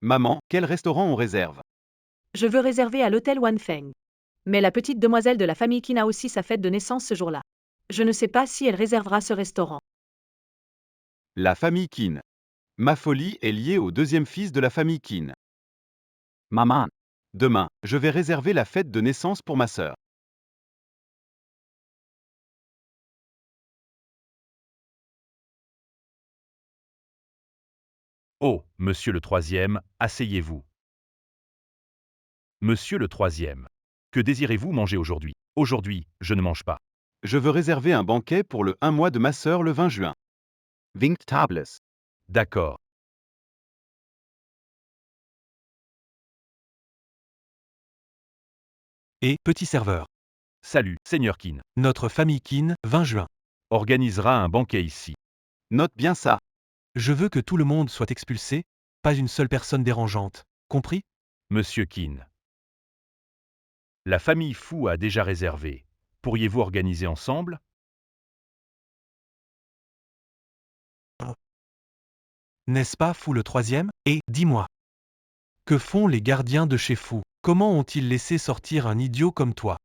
Maman, quel restaurant on réserve?
Je veux réserver à l'hôtel Wanfeng. Mais la petite demoiselle de la famille Qin a aussi sa fête de naissance ce jour-là. Je ne sais pas si elle réservera ce restaurant.
La famille Qin. Ma folie est liée au deuxième fils de la famille Qin. Maman. Demain, je vais réserver la fête de naissance pour ma sœur.
Oh, monsieur le troisième, asseyez-vous. Monsieur le troisième. Que désirez-vous manger aujourd'hui? Aujourd'hui, je ne mange pas.
Je veux réserver un banquet pour le 1 mois de ma sœur le 20 juin.
Vingt tables.
D'accord.
Et, petit serveur.
Salut, Seigneur Kin.
Notre famille Kin, 20 juin.
Organisera un banquet ici.
Note bien ça.
Je veux que tout le monde soit expulsé, pas une seule personne dérangeante. Compris?
Monsieur Kin. La famille Fu a déjà réservé. Pourriez-vous organiser ensemble?
N'est-ce pas Fu le troisième? Et, dis-moi. Que font les gardiens de chez Fu? Comment ont-ils laissé sortir un idiot comme toi?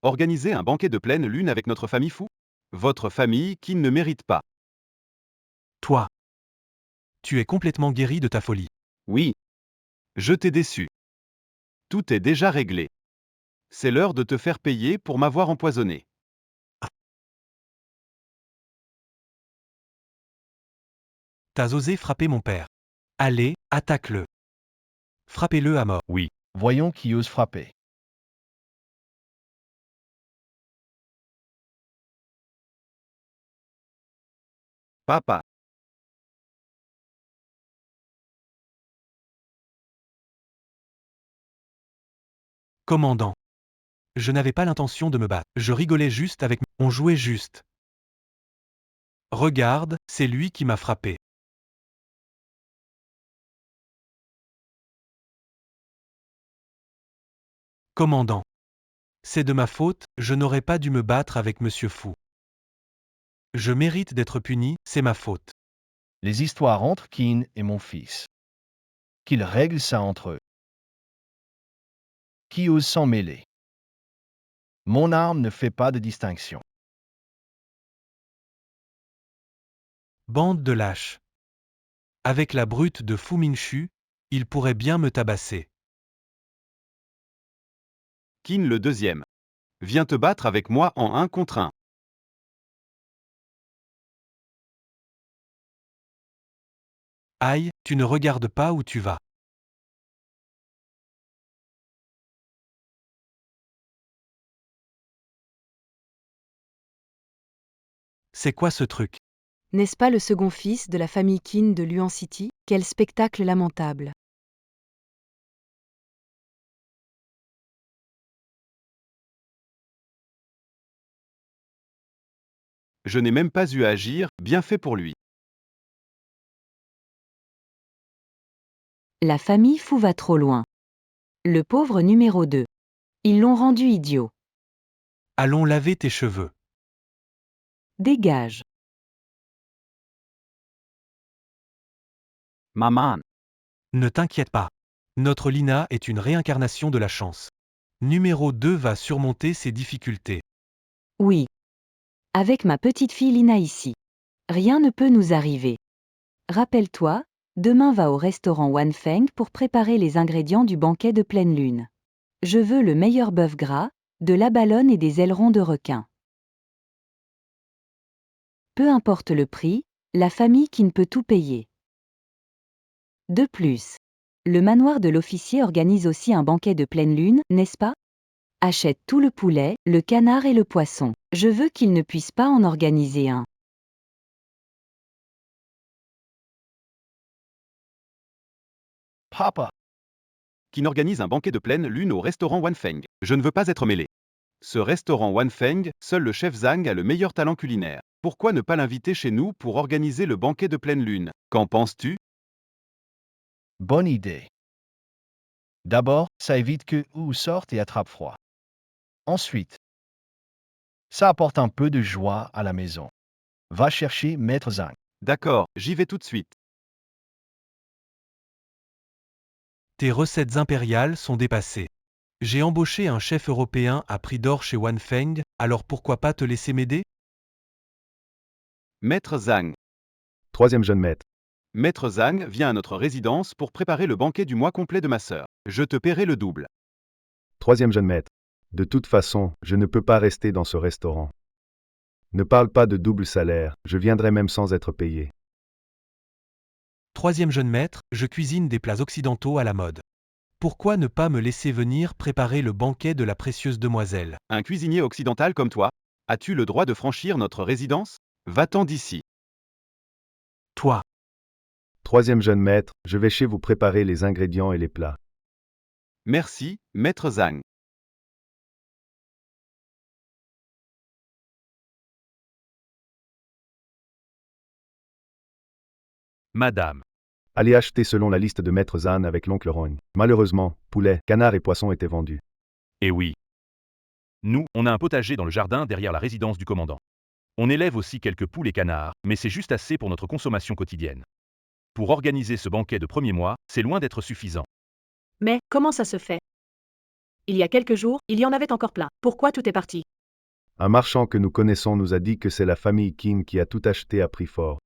Organiser un banquet de pleine lune avec notre famille Fu? Votre famille qui ne mérite pas.
Toi. Tu es complètement guéri de ta folie.
Oui. Je t'ai déçu. Tout est déjà réglé. C'est l'heure de te faire payer pour m'avoir empoisonné.
T'as osé frapper mon père. Allez, attaque-le. Frappez-le à mort.
Oui.
Voyons qui ose frapper.
Papa.
Commandant. Je n'avais pas l'intention de me battre. Je rigolais juste avec... On jouait juste. Regarde, c'est lui qui m'a frappé. Commandant. C'est de ma faute, je n'aurais pas dû me battre avec Monsieur Fu. Je mérite d'être puni, c'est ma faute.
Les histoires entre Kin et mon fils. Qu'ils règlent ça entre eux. Qui ose s'en mêler? Mon arme ne fait pas de distinction.
Bande de lâches. Avec la brute de Fu Mingchu, il pourrait bien me tabasser.
Kin le deuxième. Viens te battre avec moi en 1 contre 1.
Aïe, tu ne regardes pas où tu vas. C'est quoi ce truc?
N'est-ce pas le second fils de la famille Qin de Luan City? Quel spectacle lamentable!
Je n'ai même pas eu à agir, bien fait pour lui.
La famille Fu va trop loin. Le pauvre numéro 2. Ils l'ont rendu idiot.
Allons laver tes cheveux.
Dégage.
Maman.
Ne t'inquiète pas. Notre Lina est une réincarnation de la chance. Numéro 2 va surmonter ses difficultés.
Oui. Avec ma petite fille Lina ici. Rien ne peut nous arriver. Rappelle-toi, demain va au restaurant Wanfeng pour préparer les ingrédients du banquet de pleine lune. Je veux le meilleur bœuf gras, de l'abalone et des ailerons de requin. Peu importe le prix, la famille qui ne peut tout payer. De plus, le manoir de l'officier organise aussi un banquet de pleine lune, n'est-ce pas? Achète tout le poulet, le canard et le poisson. Je veux qu'il ne puisse pas en organiser un.
Papa.
Kin organise un banquet de pleine lune au restaurant Wanfeng. Je ne veux pas être mêlé. Ce restaurant Wanfeng, seul le chef Zhang a le meilleur talent culinaire. Pourquoi ne pas l'inviter chez nous pour organiser le banquet de pleine lune? Qu'en penses-tu?
Bonne idée. D'abord, ça évite que Wu sorte et attrape froid. Ensuite, ça apporte un peu de joie à la maison. Va chercher Maître Zhang.
D'accord, j'y vais tout de suite.
Tes recettes impériales sont dépassées. J'ai embauché un chef européen à prix d'or chez Wanfeng, alors pourquoi pas te laisser m'aider?
Maître Zhang.
Troisième jeune maître.
Maître Zhang vient à notre résidence pour préparer le banquet du mois complet de ma sœur. Je te paierai le double.
Troisième jeune maître. De toute façon, je ne peux pas rester dans ce restaurant. Ne parle pas de double salaire, je viendrai même sans être payé.
Troisième jeune maître, je cuisine des plats occidentaux à la mode. Pourquoi ne pas me laisser venir préparer le banquet de la précieuse demoiselle?
Un cuisinier occidental comme toi, as-tu le droit de franchir notre résidence? Va-t'en d'ici.
Toi.
Troisième jeune maître, je vais chez vous préparer les ingrédients et les plats.
Merci, maître Zhang.
Madame.
Allez acheter selon la liste de maître Zhan avec l'oncle Rogne. Malheureusement, poulet, canard et poisson étaient vendus.
Eh oui. Nous, on a un potager dans le jardin derrière la résidence du commandant. On élève aussi quelques poules et canards, mais c'est juste assez pour notre consommation quotidienne. Pour organiser ce banquet de premier mois, c'est loin d'être suffisant.
Mais comment ça se fait? Il y a quelques jours, il y en avait encore plein. Pourquoi tout est parti?
Un marchand que nous connaissons nous a dit que c'est la famille Qin qui a tout acheté à prix fort.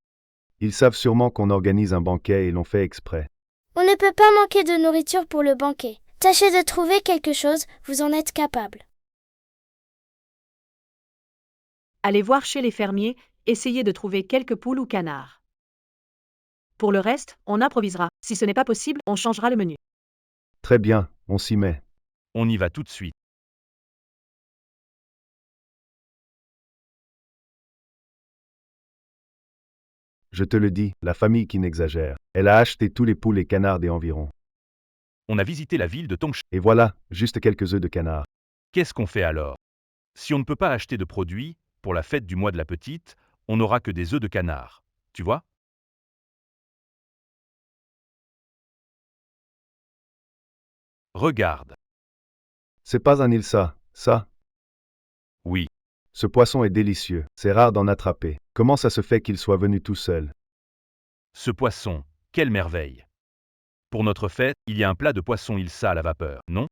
Ils savent sûrement qu'on organise un banquet et l'ont fait exprès.
On ne peut pas manquer de nourriture pour le banquet. Tâchez de trouver quelque chose, vous en êtes capable.
Allez voir chez les fermiers, essayez de trouver quelques poules ou canards. Pour le reste, on improvisera. Si ce n'est pas possible, on changera le menu.
Très bien, on s'y met.
On y va tout de suite.
Je te le dis, la famille Qin exagère. Elle a acheté tous les poules et canards des environs.
On a visité la ville de Tongshan.
Et voilà, juste quelques œufs de canard.
Qu'est-ce qu'on fait alors? Si on ne peut pas acheter de produits, pour la fête du mois de la petite, on n'aura que des œufs de canard. Tu vois? Regarde.
C'est pas un île ça.
Oui.
Ce poisson est délicieux, c'est rare d'en attraper. Comment ça se fait qu'il soit venu tout seul?
Ce poisson, quelle merveille! Pour notre fête, il y a un plat de poisson ilsa à la vapeur, non?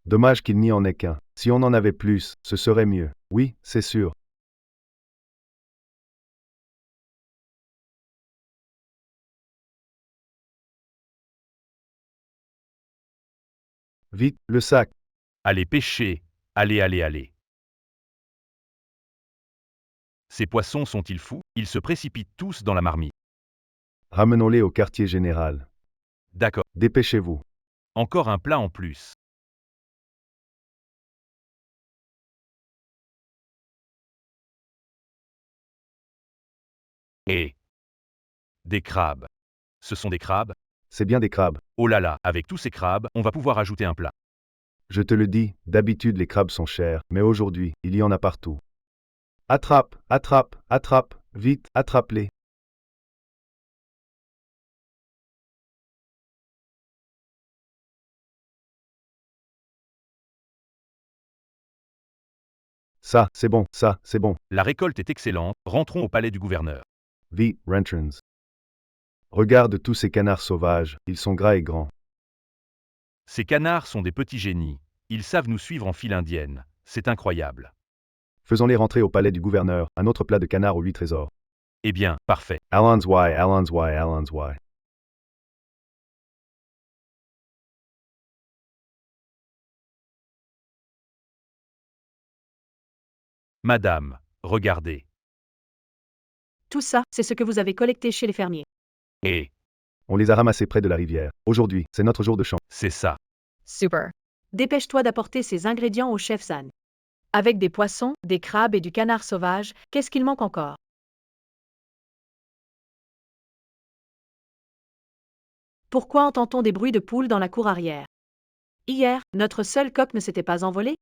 Dommage qu'il n'y en ait qu'un. Si on en avait plus, ce serait mieux. Oui, c'est sûr. Vite, le sac.
Allez pêcher, allez. Ces poissons sont-ils fous? Ils se précipitent tous dans la marmite.
Ramenons-les au quartier général.
D'accord.
Dépêchez-vous.
Encore un plat en plus. Et des crabes. Ce sont des crabes?
C'est bien des crabes.
Oh là là, avec tous ces crabes, on va pouvoir ajouter un plat.
Je te le dis, d'habitude les crabes sont chers, mais aujourd'hui, il y en a partout. Attrape, vite, attrape-les. Ça, c'est bon.
La récolte est excellente, rentrons au palais du gouverneur.
Vite, Rentrons. Regarde tous ces canards sauvages, ils sont gras et grands.
Ces canards sont des petits génies. Ils savent nous suivre en file indienne. C'est incroyable.
Faisons-les rentrer au palais du gouverneur, un autre plat de canard aux 8 trésors.
Eh bien, parfait.
Allons-y.
Madame, regardez.
Tout ça, c'est ce que vous avez collecté chez les fermiers.
Et
on les a ramassés près de la rivière. Aujourd'hui, c'est notre jour de chant.
c'est ça.
Super.
Dépêche-toi d'apporter ces ingrédients au chef Zhan. Avec des poissons, des crabes et du canard sauvage, qu'est-ce qu'il manque encore? Pourquoi entend-on des bruits de poules dans la cour arrière? Hier, notre seul coq ne s'était pas envolé?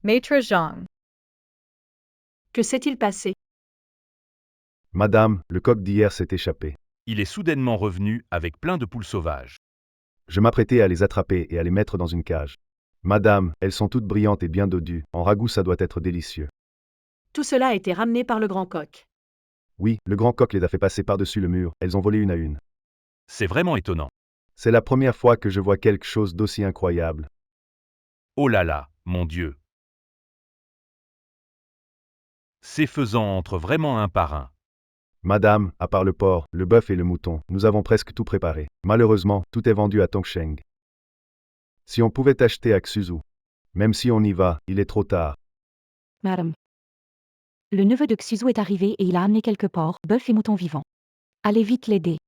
Maître Zhang.
Que s'est-il passé?
Madame, le coq d'hier s'est échappé.
Il est soudainement revenu avec plein de poules sauvages.
Je m'apprêtais à les attraper et à les mettre dans une cage. Madame, elles sont toutes brillantes et bien dodues. En ragoût, ça doit être délicieux.
Tout cela a été ramené par le grand coq.
Oui, le grand coq les a fait passer par-dessus le mur. Elles ont volé une à une.
C'est vraiment étonnant.
C'est la première fois que je vois quelque chose d'aussi incroyable.
Oh là là, mon Dieu. Ces faisans entrent vraiment un par un.
Madame, à part le porc, le bœuf et le mouton, nous avons presque tout préparé. Malheureusement, tout est vendu à Tongshan. Si on pouvait acheter à Xuzhou. Même si on y va, il est trop tard.
Madame. Le neveu de Xuzu est arrivé et il a amené quelques porcs, bœufs et moutons vivants. Allez vite l'aider.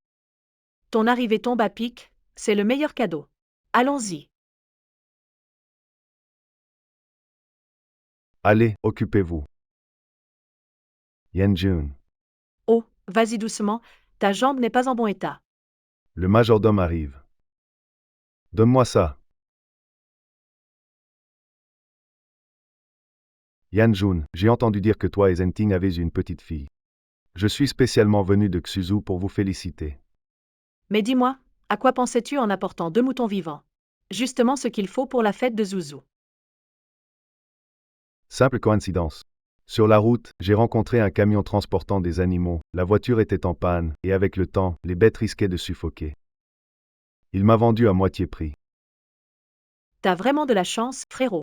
Ton arrivée tombe à pic, c'est le meilleur cadeau. Allons-y.
Allez, occupez-vous. Yanjun.
Oh, vas-y doucement, ta jambe n'est pas en bon état.
Le majordome arrive. Donne-moi ça. Yanjun, j'ai entendu dire que toi et Zenting avez une petite fille. Je suis spécialement venu de Xuzu pour vous féliciter.
Mais dis-moi, à quoi pensais-tu en apportant 2 moutons vivants? Justement ce qu'il faut pour la fête de Zuzu.
Simple coïncidence. Sur la route, j'ai rencontré un camion transportant des animaux, la voiture était en panne, et avec le temps, les bêtes risquaient de suffoquer. Il m'a vendu à moitié prix.
T'as vraiment de la chance, frérot.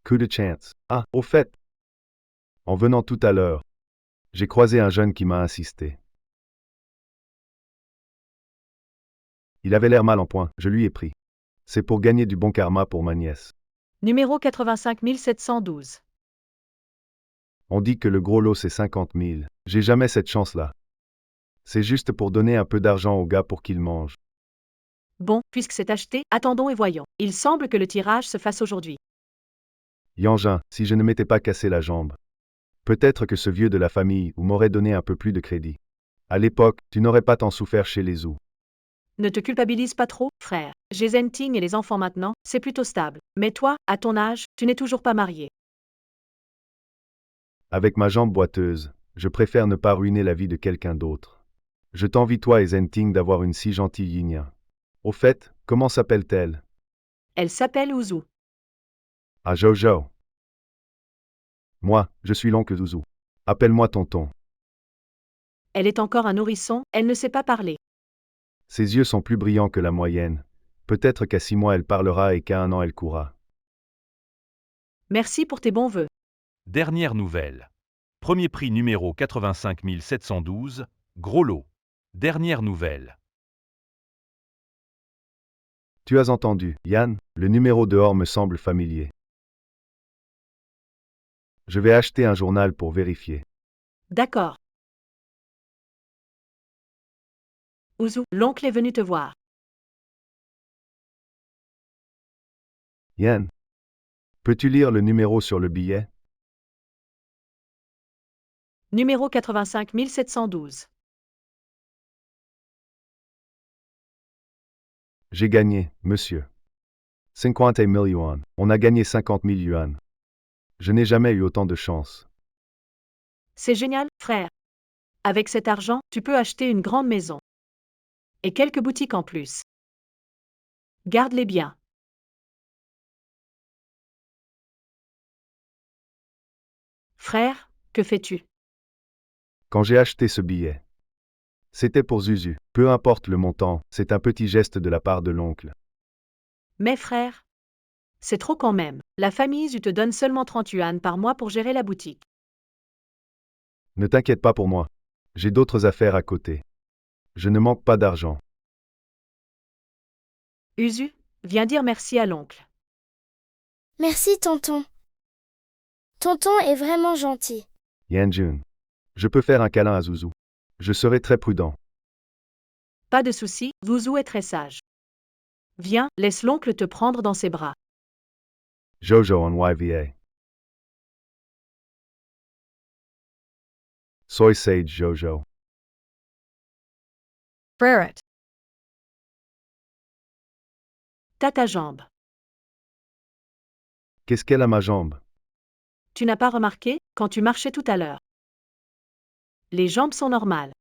Coup de chance. Ah, au fait. En venant tout à l'heure, j'ai croisé un jeune qui m'a insisté. Il avait l'air mal en point, je lui ai pris. C'est pour gagner du bon karma pour ma nièce.
Numéro 85 712.
On dit que le gros lot c'est 50 000. J'ai jamais cette chance-là. C'est juste pour donner un peu d'argent au gars pour qu'il mange.
Bon, puisque c'est acheté, attendons et voyons. Il semble que le tirage se fasse aujourd'hui.
Yangin, si je ne m'étais pas cassé la jambe. Peut-être que ce vieux de la famille ou m'aurait donné un peu plus de crédit. À l'époque, tu n'aurais pas tant souffert chez les Zhou.
Ne te culpabilise pas trop, frère. J'ai Zenting et les enfants maintenant, c'est plutôt stable. Mais toi, à ton âge, tu n'es toujours pas marié.
Avec ma jambe boiteuse, je préfère ne pas ruiner la vie de quelqu'un d'autre. Je t'envie toi et Zenting d'avoir une si gentille Yinyan. Au fait, comment s'appelle-t-elle?
Elle s'appelle Uzu.
Ah Jojo. Moi, je suis l'oncle Zuzu. Appelle-moi tonton.
Elle est encore un nourrisson, elle ne sait pas parler.
Ses yeux sont plus brillants que la moyenne. Peut-être qu'à 6 mois elle parlera et qu'à 1 an elle courra.
Merci pour tes bons vœux.
Dernière nouvelle. Premier prix numéro 85 712, gros lot. Dernière nouvelle.
Tu as entendu, Yann, le numéro dehors me semble familier. Je vais acheter un journal pour vérifier.
D'accord. Uzu, l'oncle est venu te voir.
Yann, peux-tu lire le numéro sur le billet?
Numéro 85 712.
J'ai gagné, monsieur. 50 000 yuan. On a gagné 50 000 yuan. Je n'ai jamais eu autant de chance.
C'est génial, frère. Avec cet argent, tu peux acheter une grande maison. Et quelques boutiques en plus. Garde-les bien. Frère, que fais-tu?
Quand j'ai acheté ce billet, c'était pour Zuzu. Peu importe le montant, c'est un petit geste de la part de l'oncle.
Mais frère, c'est trop quand même. La famille Zu te donne seulement 30 yuan par mois pour gérer la boutique.
Ne t'inquiète pas pour moi. J'ai d'autres affaires à côté. Je ne manque pas d'argent.
Uzu, viens dire merci à l'oncle.
Merci, tonton. Tonton est vraiment gentil.
Yanjun. Je peux faire un câlin à Zuzu. Je serai très prudent.
Pas de souci, Zuzu est très sage. Viens, laisse l'oncle te prendre dans ses bras.
Jojo en YVA. Soy sage Jojo.
Freret.
T'as ta jambe.
Qu'est-ce qu'elle a ma jambe?
Tu n'as pas remarqué, quand tu marchais tout à l'heure. Les jambes sont normales.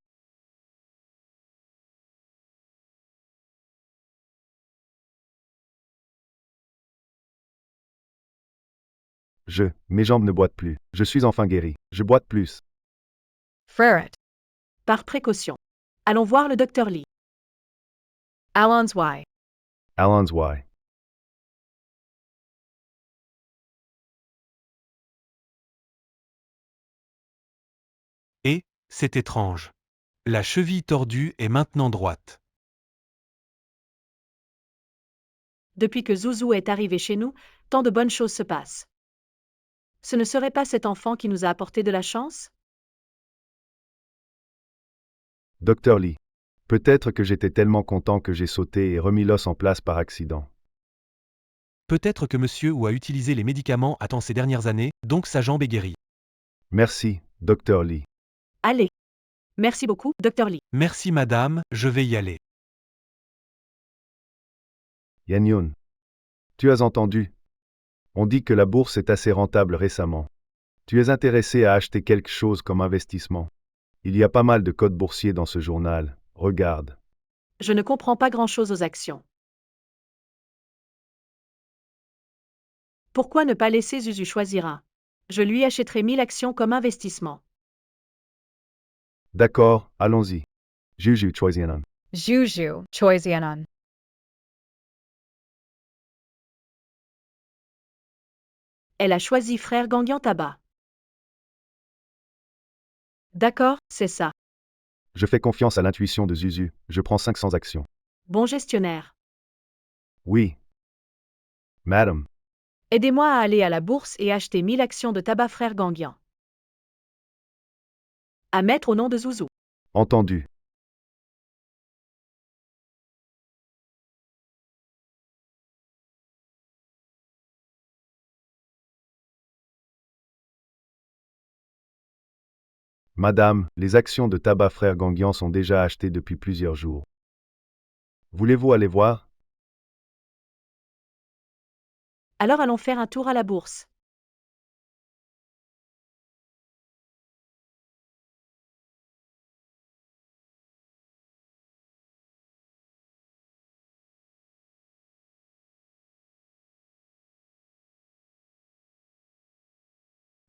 Mes jambes ne boitent plus. Je suis enfin guéri. Je boite plus.
Freret.
Par précaution. Allons voir le docteur Lee.
Allons Y.
Allons Y.
Et, c'est étrange. La cheville tordue est maintenant droite.
Depuis que Zuzu est arrivé chez nous, tant de bonnes choses se passent. Ce ne serait pas cet enfant qui nous a apporté de la chance?
Docteur Lee. Peut-être que j'étais tellement content que j'ai sauté et remis l'os en place par accident.
Peut-être que monsieur Wu a utilisé les médicaments à temps ces dernières années, donc sa jambe est guérie.
Merci, Docteur Lee.
Allez. Merci beaucoup, Dr. Lee.
Merci madame, je vais y aller.
Yan-Yun. Tu as entendu? On dit que la bourse est assez rentable récemment. Tu es intéressé à acheter quelque chose comme investissement. Il y a pas mal de codes boursiers dans ce journal. Regarde.
Je ne comprends pas grand-chose aux actions. Pourquoi ne pas laisser Zuzu choisir un? Je lui achèterai 1000 actions comme investissement.
D'accord, allons-y. Juju Choisianan.
Juju Choisianan.
Elle a choisi Frère Gangyang Tabac. D'accord, c'est ça.
Je fais confiance à l'intuition de Zuzu. Je prends 500 actions.
Bon gestionnaire.
Oui. Madame.
Aidez-moi à aller à la bourse et acheter 1000 actions de tabac Frère Gangyang. À mettre au nom de Zuzu.
Entendu. Madame, les actions de tabac Frère Gangyang sont déjà achetées depuis plusieurs jours. Voulez-vous aller voir?
Alors allons faire un tour à la bourse.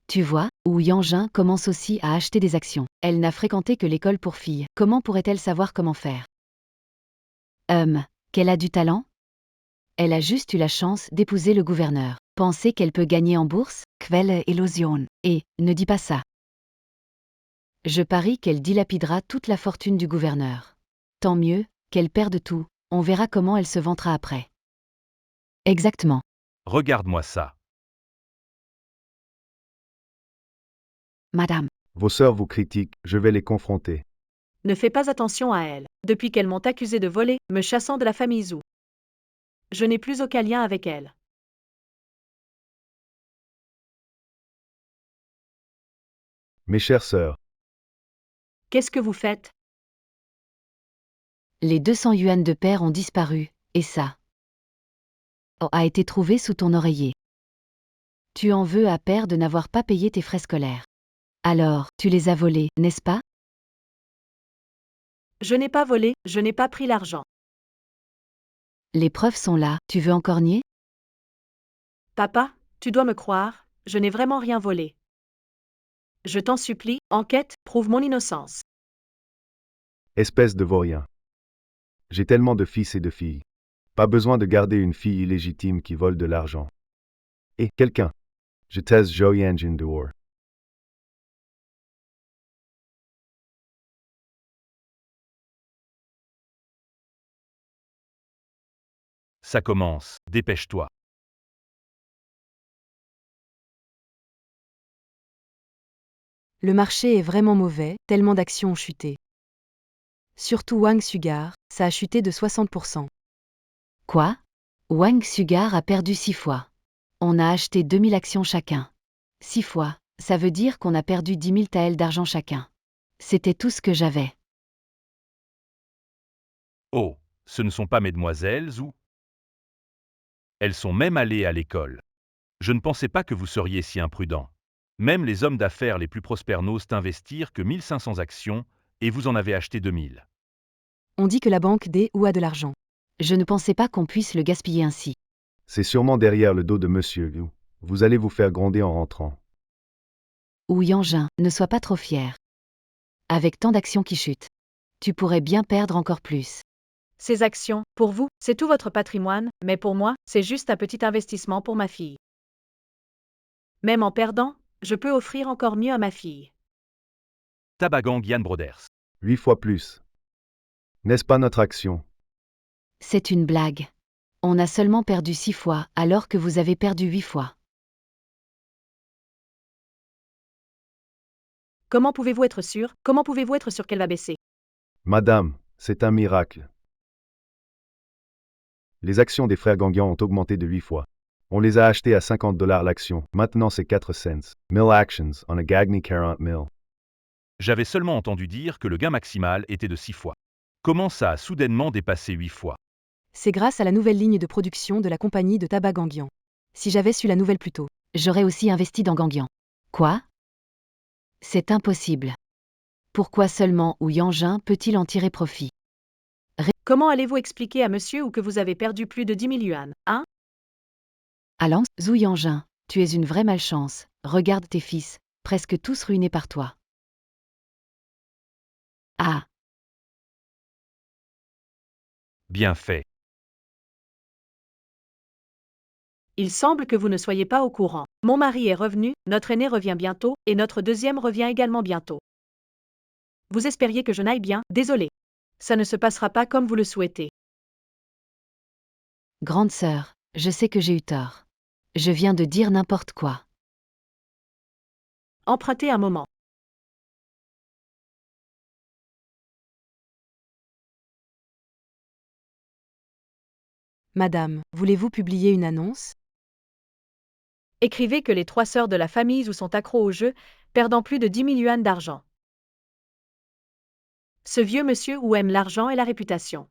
Tu vois, Wu Yanjun commence aussi à acheter des actions. Elle n'a fréquenté que l'école pour filles. Comment pourrait-elle savoir comment faire? Qu'elle a du talent? Elle a juste eu la chance d'épouser le gouverneur. Penser qu'elle peut gagner en bourse? Quelle illusion. Et, ne dis pas ça. Je parie qu'elle dilapidera toute la fortune du gouverneur. Tant mieux, qu'elle perde tout, on verra comment elle se vantera après. Exactement.
Regarde-moi ça.
Madame.
Vos sœurs vous critiquent, je vais les confronter.
Ne fais pas attention à elles. Depuis qu'elles m'ont accusé de voler, me chassant de la famille Zhou. Je n'ai plus aucun lien avec elles.
Mes chères sœurs.
Qu'est-ce que vous faites?
Les 200 yuan de père ont disparu, et ça a été trouvé sous ton oreiller. Tu en veux à père de n'avoir pas payé tes frais scolaires. Alors, tu les as volés, n'est-ce pas?
Je n'ai pas volé, je n'ai pas pris l'argent.
Les preuves sont là, tu veux encore nier?
Papa, tu dois me croire, je n'ai vraiment rien volé. Je t'en supplie, enquête, prouve mon innocence.
Espèce de vaurien. J'ai tellement de fils et de filles. Pas besoin de garder une fille illégitime qui vole de l'argent. Et quelqu'un. Je taise Joey Engine dehors.
Ça commence, dépêche-toi.
Le marché est vraiment mauvais, tellement d'actions ont chuté. Surtout Wang Sugar, ça a chuté de 60%.
Quoi? Wang Sugar a perdu 6 fois. On a acheté 2000 actions chacun. 6 fois, ça veut dire qu'on a perdu 10 000 taels d'argent chacun. C'était tout ce que j'avais.
Oh, ce ne sont pas mesdemoiselles ou... Elles sont même allées à l'école. Je ne pensais pas que vous seriez si imprudent. Même les hommes d'affaires les plus prospères n'osent investir que 1500 actions, et vous en avez acheté 2000.
On dit que la banque D ou a de l'argent.
Je ne pensais pas qu'on puisse le gaspiller ainsi.
C'est sûrement derrière le dos de Monsieur Liu. Vous allez vous faire gronder en rentrant.
Ou Yanjun, ne sois pas trop fier. Avec tant d'actions qui chutent, tu pourrais bien perdre encore plus.
Ces actions, pour vous, c'est tout votre patrimoine, mais pour moi, c'est juste un petit investissement pour ma fille. Même en perdant, je peux offrir encore mieux à ma fille.
Tabac Gangyang Brothers.
8 fois plus. N'est-ce pas notre action?
C'est une blague. On a seulement perdu 6 fois, alors que vous avez perdu 8 fois.
Comment pouvez-vous être sûr? Comment pouvez-vous être sûr qu'elle va baisser?
Madame, c'est un miracle. Les actions des frères Gagnon ont augmenté de 8 fois. On les a achetées à 50 $ l'action. Maintenant c'est 4 cents. 1000 actions on a Gagny 40 000.
J'avais seulement entendu dire que le gain maximal était de 6 fois. Comment ça a soudainement dépassé 8 fois?
C'est grâce à la nouvelle ligne de production de la compagnie de tabac Gagnon. Si j'avais su la nouvelle plus tôt.
J'aurais aussi investi dans Gagnon. Quoi? C'est impossible. Pourquoi seulement ou Yangin peut-il en tirer profit?
Comment allez-vous expliquer à monsieur ou que vous avez perdu plus de 10 000 yuan, hein?
Allons, Zhu Yangin, tu es une vraie malchance. Regarde tes fils, presque tous ruinés par toi. Ah,
Bien fait.
Il semble que vous ne soyez pas au courant. Mon mari est revenu, notre aîné revient bientôt, et notre deuxième revient également bientôt. Vous espériez que je n'aille bien, désolé. Ça ne se passera pas comme vous le souhaitez.
grande sœur, je sais que j'ai eu tort. Je viens de dire n'importe quoi.
Empruntez un moment.
Madame, voulez-vous publier une annonce?
Écrivez que les 3 sœurs de la famille Zhu sont accros au jeu, perdant plus de 10 000 yuan d'argent. Ce vieux monsieur Wu aime l'argent et la réputation.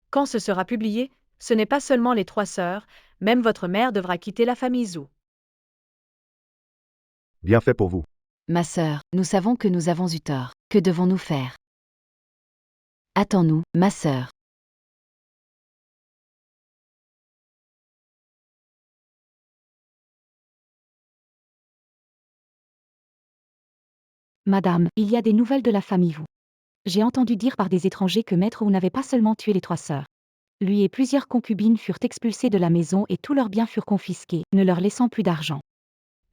Quand ce sera publié, ce n'est pas seulement les 3 sœurs, même votre mère devra quitter la famille Zhu.
Bien fait pour vous.
Ma sœur, nous savons que nous avons eu tort. Que devons-nous faire? Attends-nous, ma sœur.
Madame, il y a des nouvelles de la famille Wu. J'ai entendu dire par des étrangers que Maître Wu n'avait pas seulement tué les 3 sœurs. Lui et plusieurs concubines furent expulsés de la maison et tous leurs biens furent confisqués, ne leur laissant plus d'argent.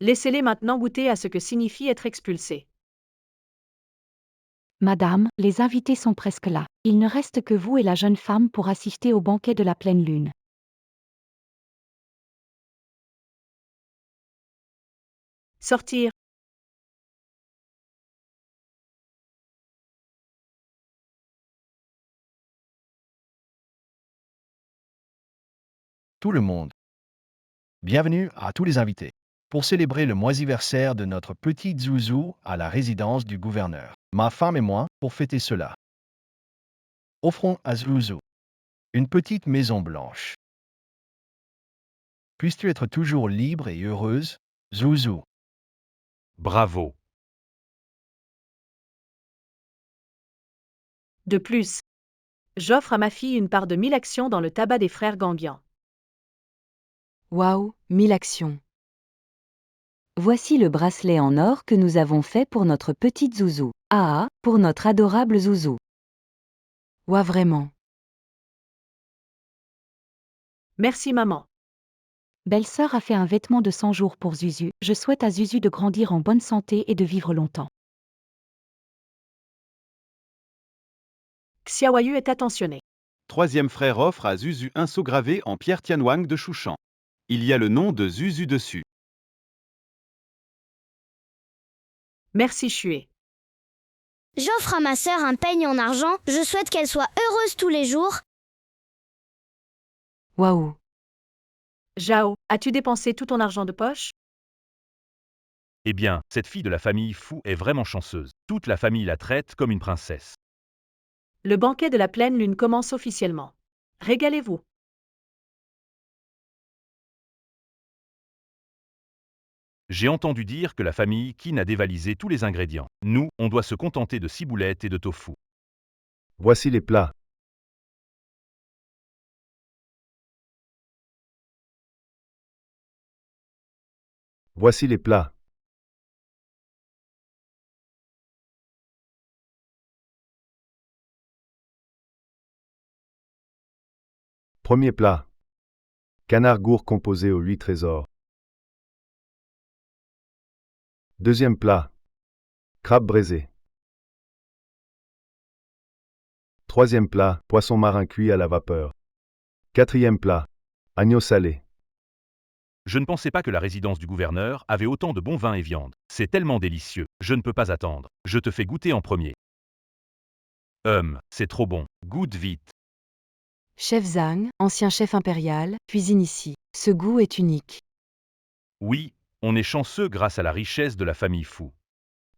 Laissez-les maintenant goûter à ce que signifie être expulsés.
Madame, les invités sont presque là. Il ne reste que vous et la jeune femme pour assister au banquet de la pleine lune.
Sortir.
Tout le monde. Bienvenue à tous les invités. Pour célébrer le moisiversaire de notre petite Zouzou à la résidence du gouverneur. Ma femme et moi, pour fêter cela. Offrons à Zouzou une petite maison blanche. Puisses-tu être toujours libre et heureuse, Zouzou.
Bravo.
De plus, j'offre à ma fille une part de 1000 actions dans le tabac des frères Gagnon.
Waouh, 1000 actions.
Voici le bracelet en or que nous avons fait pour notre petite Zouzou. Ah, pour notre adorable Zouzou.
Ouah, vraiment.
Merci maman.
Belle-sœur a fait un vêtement de 100 jours pour Zuzu. Je souhaite à Zuzu de grandir en bonne santé et de vivre longtemps.
Xiaoyu est attentionné.
Troisième frère offre à Zuzu un sceau gravé en pierre Tianwang de Chouchan. Il y a le nom de Zuzu dessus.
Merci Xue.
J'offre à ma sœur un peigne en argent, je souhaite qu'elle soit heureuse tous les jours.
Waouh.
Zhao, as-tu dépensé tout ton argent de poche?
Eh bien, cette fille de la famille Fu est vraiment chanceuse. Toute la famille la traite comme une princesse.
Le banquet de la pleine lune commence officiellement. Régalez-vous.
J'ai entendu dire que la famille Qin a dévalisé tous les ingrédients. Nous, on doit se contenter de ciboulettes et de tofu.
Voici les plats. Voici les plats. Premier plat. Canard gourd composé aux 8 trésors. Deuxième plat. Crabe braisé. Troisième plat. Poisson marin cuit à la vapeur. Quatrième plat. Agneau salé.
Je ne pensais pas que la résidence du gouverneur avait autant de bons vins et viandes. C'est tellement délicieux. Je ne peux pas attendre. Je te fais goûter en premier. C'est trop bon. Goûte vite.
Chef Zhang, ancien chef impérial, cuisine ici. Ce goût est unique.
Oui, on est chanceux grâce à la richesse de la famille Fu.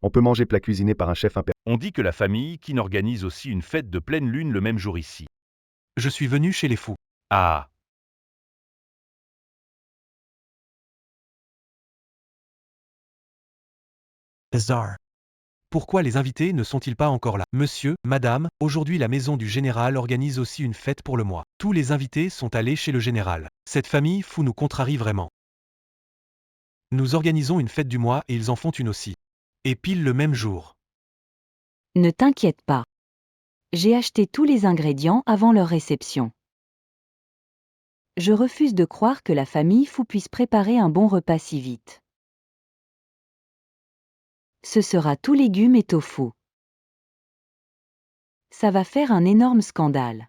On peut manger plat cuisiné par un chef impérial.
On dit que la famille Qin organise aussi une fête de pleine lune le même jour ici.
Je suis venu chez les fous.
Ah,
Bizarre.
Pourquoi les invités ne sont-ils pas encore là? Monsieur, madame, aujourd'hui la maison du général organise aussi une fête pour le mois. Tous les invités sont allés chez le général. Cette famille fou nous contrarie vraiment. Nous organisons une fête du mois et ils en font une aussi. Et pile le même jour.
Ne t'inquiète pas. J'ai acheté tous les ingrédients avant leur réception. Je refuse de croire que la famille Fu puisse préparer un bon repas si vite. Ce sera tout légumes et tofu. Ça va faire un énorme scandale.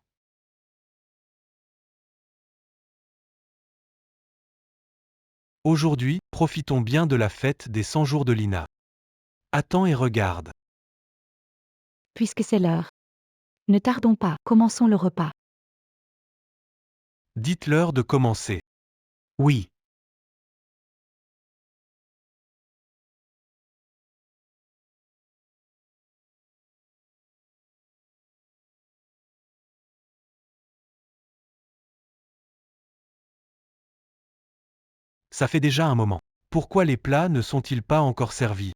Aujourd'hui, profitons bien de la fête des 100 jours de Lina. Attends et regarde.
Puisque c'est l'heure. Ne tardons pas, commençons le repas.
Dites-leur de commencer. Oui. Ça fait déjà un moment. Pourquoi les plats ne sont-ils pas encore servis?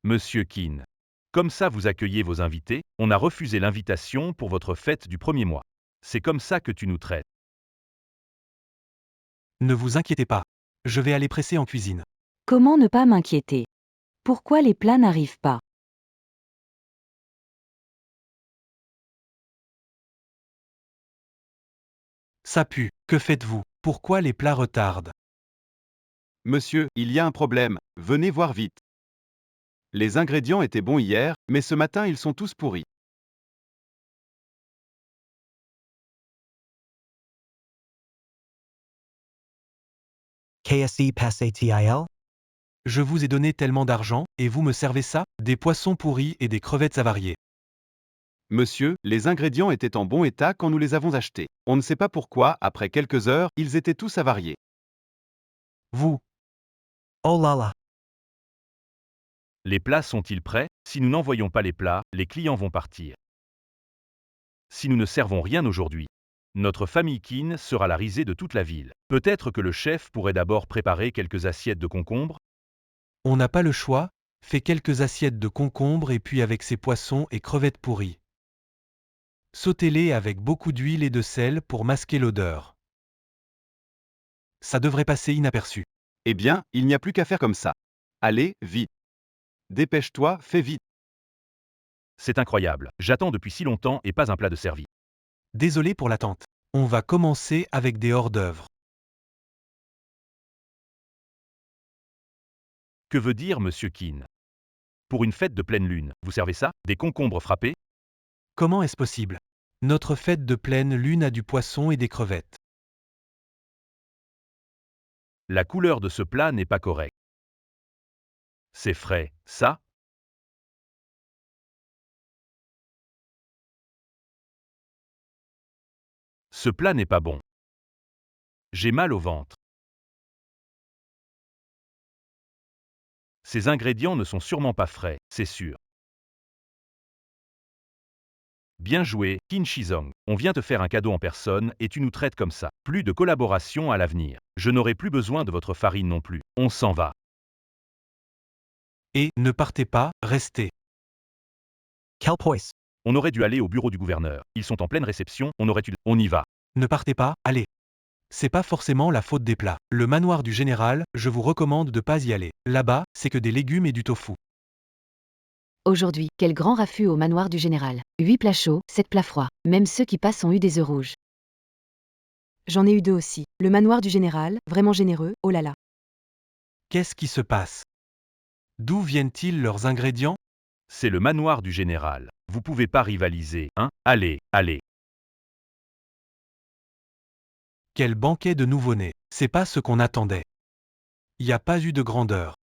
Monsieur Qin. Comme ça vous accueillez vos invités, on a refusé l'invitation pour votre fête du premier mois. C'est comme ça que tu nous traites.
Ne vous inquiétez pas. Je vais aller presser en cuisine.
Comment ne pas m'inquiéter? Pourquoi les plats n'arrivent pas?
Ça pue. Que faites-vous? Pourquoi les plats retardent?
Monsieur, il y a un problème. Venez voir vite. Les ingrédients étaient bons hier, mais ce matin ils sont tous pourris.
KSE passé TIL?
Je vous ai donné tellement d'argent, et vous me servez ça? Des poissons pourris et des crevettes avariées.
Monsieur, les ingrédients étaient en bon état quand nous les avons achetés. On ne sait pas pourquoi, après quelques heures, ils étaient tous avariés.
Vous.
Oh là là.
Les plats sont-ils prêts? Si nous n'envoyons pas les plats, les clients vont partir. Si nous ne servons rien aujourd'hui, notre famille Qin sera la risée de toute la ville. Peut-être que le chef pourrait d'abord préparer quelques assiettes de concombres?
On n'a pas le choix, fais quelques assiettes de concombres et puis avec ces poissons et crevettes pourries. Sautez-les avec beaucoup d'huile et de sel pour masquer l'odeur. Ça devrait passer inaperçu.
Eh bien, il n'y a plus qu'à faire comme ça. Allez, vite. Dépêche-toi, fais vite.
C'est incroyable. J'attends depuis si longtemps et pas un plat de servi.
Désolé pour l'attente. On va commencer avec des hors-d'œuvre.
Que veut dire Monsieur Qin? Pour une fête de pleine lune, vous servez ça? Des concombres frappés?
Comment est-ce possible? Notre fête de pleine lune a du poisson et des crevettes.
La couleur de ce plat n'est pas correcte. C'est frais, ça? Ce plat n'est pas bon. J'ai mal au ventre. Ces ingrédients ne sont sûrement pas frais, c'est sûr. Bien joué, Qin Shizong. On vient te faire un cadeau en personne et tu nous traites comme ça. Plus de collaboration à l'avenir. Je n'aurai plus besoin de votre farine non plus. On s'en va.
Et, ne partez pas, restez.
Quel poisse.
On aurait dû aller au bureau du gouverneur. Ils sont en pleine réception, on aurait dû... On y va.
Ne partez pas, allez. C'est pas forcément la faute des plats. Le manoir du général, je vous recommande de pas y aller. Là-bas, c'est que des légumes et du tofu.
Aujourd'hui, quel grand raffut au manoir du général. 8 plats chauds, 7 plats froids. Même ceux qui passent ont eu des œufs rouges. J'en ai eu 2 aussi. Le manoir du général, vraiment généreux, oh là là.
Qu'est-ce qui se passe? D'où viennent-ils leurs ingrédients?
C'est le manoir du général. Vous pouvez pas rivaliser, hein? Allez, allez.
Quel banquet de nouveau-nés. C'est pas ce qu'on attendait. Y a pas eu de grandeur.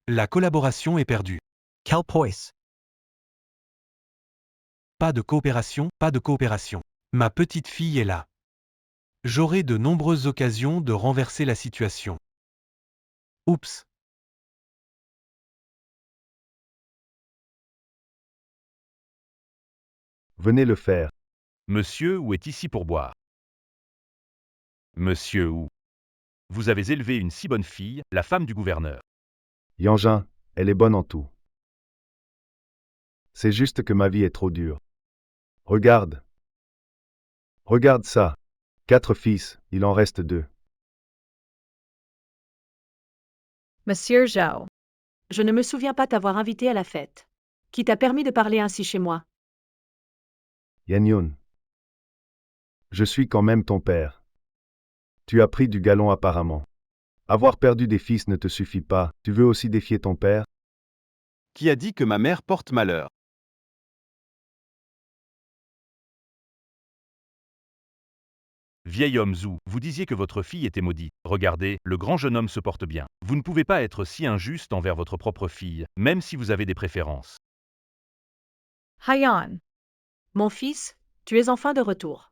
La collaboration est perdue.
Quel poise.
Pas de coopération, pas de coopération. Ma petite fille est là. J'aurai de nombreuses occasions de renverser la situation. Oups.
Venez le faire.
Monsieur Wu est ici pour boire. Monsieur Wu. Vous avez élevé une si bonne fille, la femme du gouverneur.
Yangin, elle est bonne en tout. C'est juste que ma vie est trop dure. Regarde. Regarde ça. 4 fils, il en reste 2.
Monsieur Zhao.
Je ne me souviens pas t'avoir invité à la fête. Qui t'a permis de parler ainsi chez moi?
Yanyun. Je suis quand même ton père. Tu as pris du galon apparemment. Avoir perdu des fils ne te suffit pas, tu veux aussi défier ton père?
Qui a dit que ma mère porte malheur?
Vieil homme Zhu, vous disiez que votre fille était maudite. Regardez, le grand jeune homme se porte bien. Vous ne pouvez pas être si injuste envers votre propre fille, même si vous avez des préférences.
Haiyan.
Mon fils, tu es enfin de retour.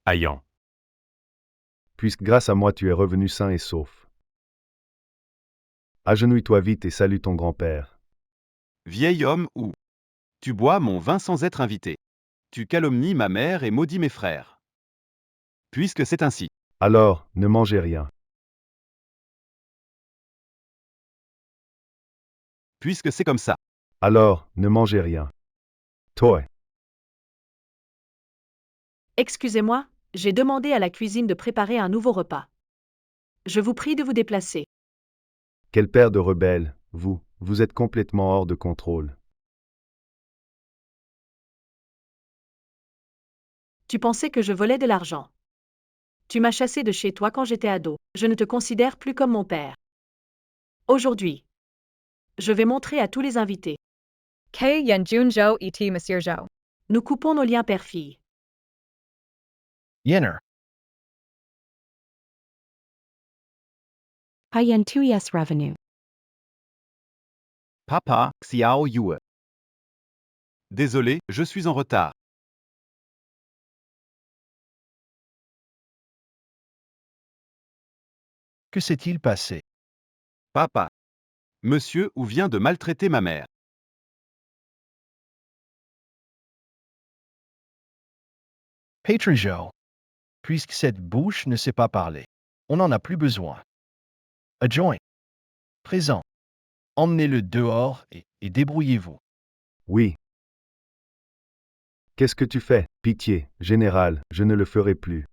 Hayan.
Puisque grâce à moi tu es revenu sain et sauf. Agenouille-toi vite et salue ton grand-père.
Vieil homme ou tu bois mon vin sans être invité. Tu calomnies ma mère et maudis mes frères. Puisque c'est ainsi.
Alors, ne mangez rien.
Puisque c'est comme ça.
Alors, ne mangez rien. Toi.
Excusez-moi, j'ai demandé à la cuisine de préparer un nouveau repas. Je vous prie de vous déplacer.
Quel père de rebelle, vous êtes complètement hors de contrôle.
Tu pensais que je volais de l'argent. Tu m'as chassé de chez toi quand j'étais ado. Je ne te considère plus comme mon père. Aujourd'hui, je vais montrer à tous les invités.
Kei Yanjun Zhao et Monsieur Zhao.
Nous coupons nos liens père-fille.
Yenner.
Haiyan Tuyas Revenue.
Papa, Xiao Yue. Désolé, je suis en retard.
Que s'est-il passé?
Papa. Monsieur Wu vient de maltraiter ma mère.
Patrijo. Puisque cette bouche ne sait pas parler, on n'en a plus besoin. Adjoint. Présent. Emmenez-le dehors et débrouillez-vous.
Oui. Qu'est-ce que tu fais? Pitié, général, je ne le ferai plus.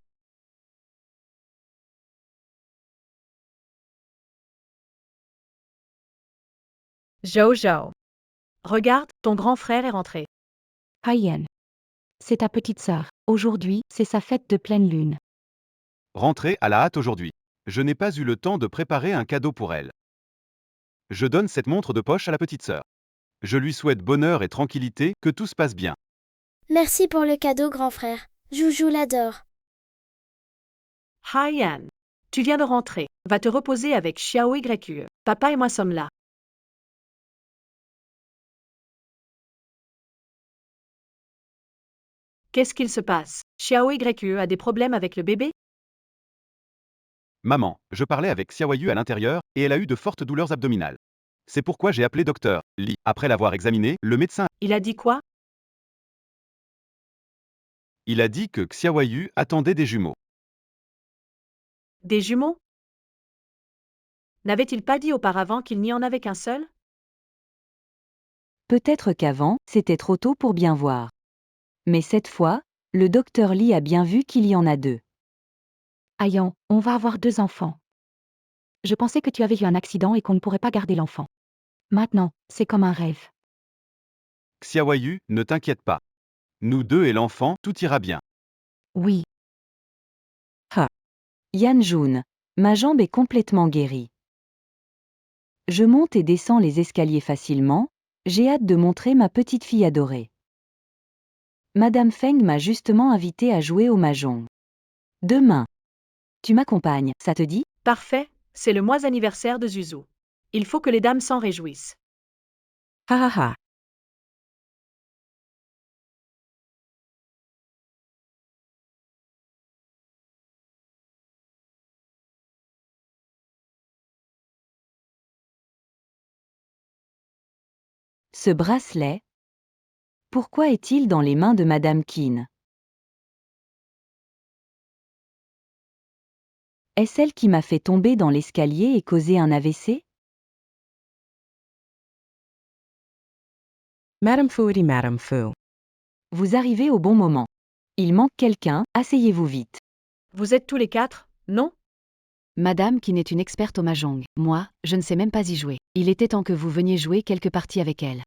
Zhao Zhao.
Regarde, ton grand frère est rentré.
Haiyan. C'est ta petite sœur. Aujourd'hui, c'est sa fête de pleine lune.
Rentrez à la hâte aujourd'hui. Je n'ai pas eu le temps de préparer un cadeau pour elle. Je donne cette montre de poche à la petite sœur. Je lui souhaite bonheur et tranquillité, que tout se passe bien.
Merci pour le cadeau, grand frère. Joujou l'adore.
Haiyan. Tu viens de rentrer. Va te reposer avec Xiao YE. Papa et moi sommes là. Qu'est-ce qu'il se passe? Xiao YE a des problèmes avec le bébé?
Maman, je parlais avec Xiaoyu à l'intérieur, et elle a eu de fortes douleurs abdominales. C'est pourquoi j'ai appelé docteur Li. Après l'avoir examiné, le médecin...
Il a dit quoi?
Il a dit que Xiaoyu attendait des jumeaux.
Des jumeaux? N'avait-il pas dit auparavant qu'il n'y en avait qu'un seul?
Peut-être qu'avant, c'était trop tôt pour bien voir. Mais cette fois, le docteur Lee a bien vu qu'il y en a 2.
Haiyan, on va avoir 2 enfants. Je pensais que tu avais eu un accident et qu'on ne pourrait pas garder l'enfant. Maintenant, c'est comme un rêve.
Xiaoyu, ne t'inquiète pas. Nous 2 et l'enfant, tout ira bien.
Oui.
Yanjun, ma jambe est complètement guérie. Je monte et descends les escaliers facilement, j'ai hâte de montrer ma petite fille adorée. Madame Feng m'a justement invité à jouer au mahjong. Demain. Tu m'accompagnes, ça te dit?
Parfait, c'est le mois anniversaire de Zuzu. Il faut que les dames s'en réjouissent.
Ha ha ha.
Ce bracelet. Pourquoi est-il dans les mains de Madame Keane? Est-ce elle qui m'a fait tomber dans l'escalier et causer un AVC?
Madame Fu dit Madame Fu.
Vous arrivez au bon moment. Il manque quelqu'un, asseyez-vous vite.
Vous êtes tous les quatre, non?
Madame qui n'est une experte au mahjong. Moi, je ne sais même pas y jouer. Il était temps que vous veniez jouer quelques parties avec elle.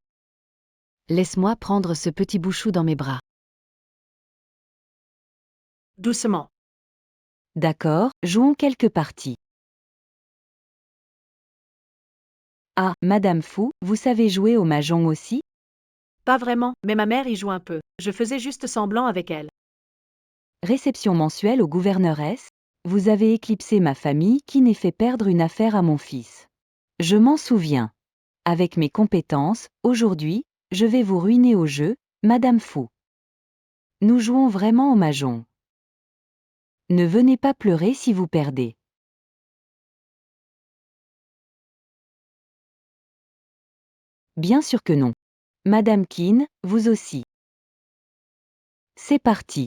Laisse-moi prendre ce petit bouchou dans mes bras.
Doucement.
D'accord, jouons quelques parties. Ah, Madame Fu, vous savez jouer au mahjong aussi?
Pas vraiment, mais ma mère y joue un peu. Je faisais juste semblant avec elle.
Réception mensuelle au gouverneur S. Vous avez éclipsé ma famille qui n'ait fait perdre une affaire à mon fils. Je m'en souviens. Avec mes compétences, aujourd'hui, je vais vous ruiner au jeu, Madame Fu. Nous jouons vraiment au mahjong. Ne venez pas pleurer si vous perdez. Bien sûr que non. Madame Keane, vous aussi. C'est parti.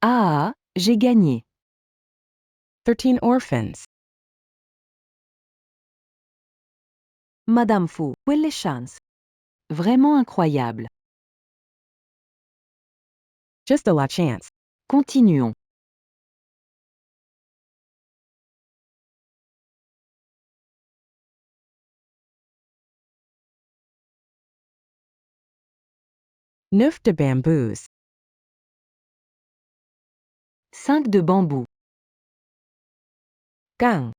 Ah, j'ai gagné.
13 orphans.
Madame Fu, quelle chance. Vraiment incroyable.
Just a la chance.
Continuons.
Neuf de bamboos.
5 de bambou.
Gang.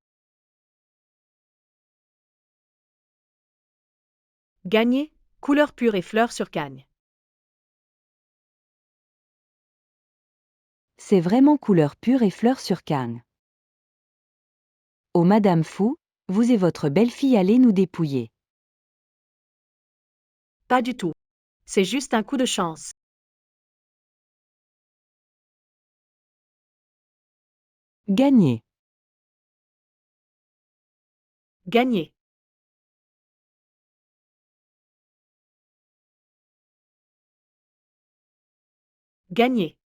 Gagné, couleur pure et fleurs sur cagne.
C'est vraiment couleur pure et fleurs sur canne. Oh Madame Fu, vous et votre belle-fille allez nous dépouiller.
Pas du tout. C'est juste un coup de chance.
Gagné.
Gagné. Gagné.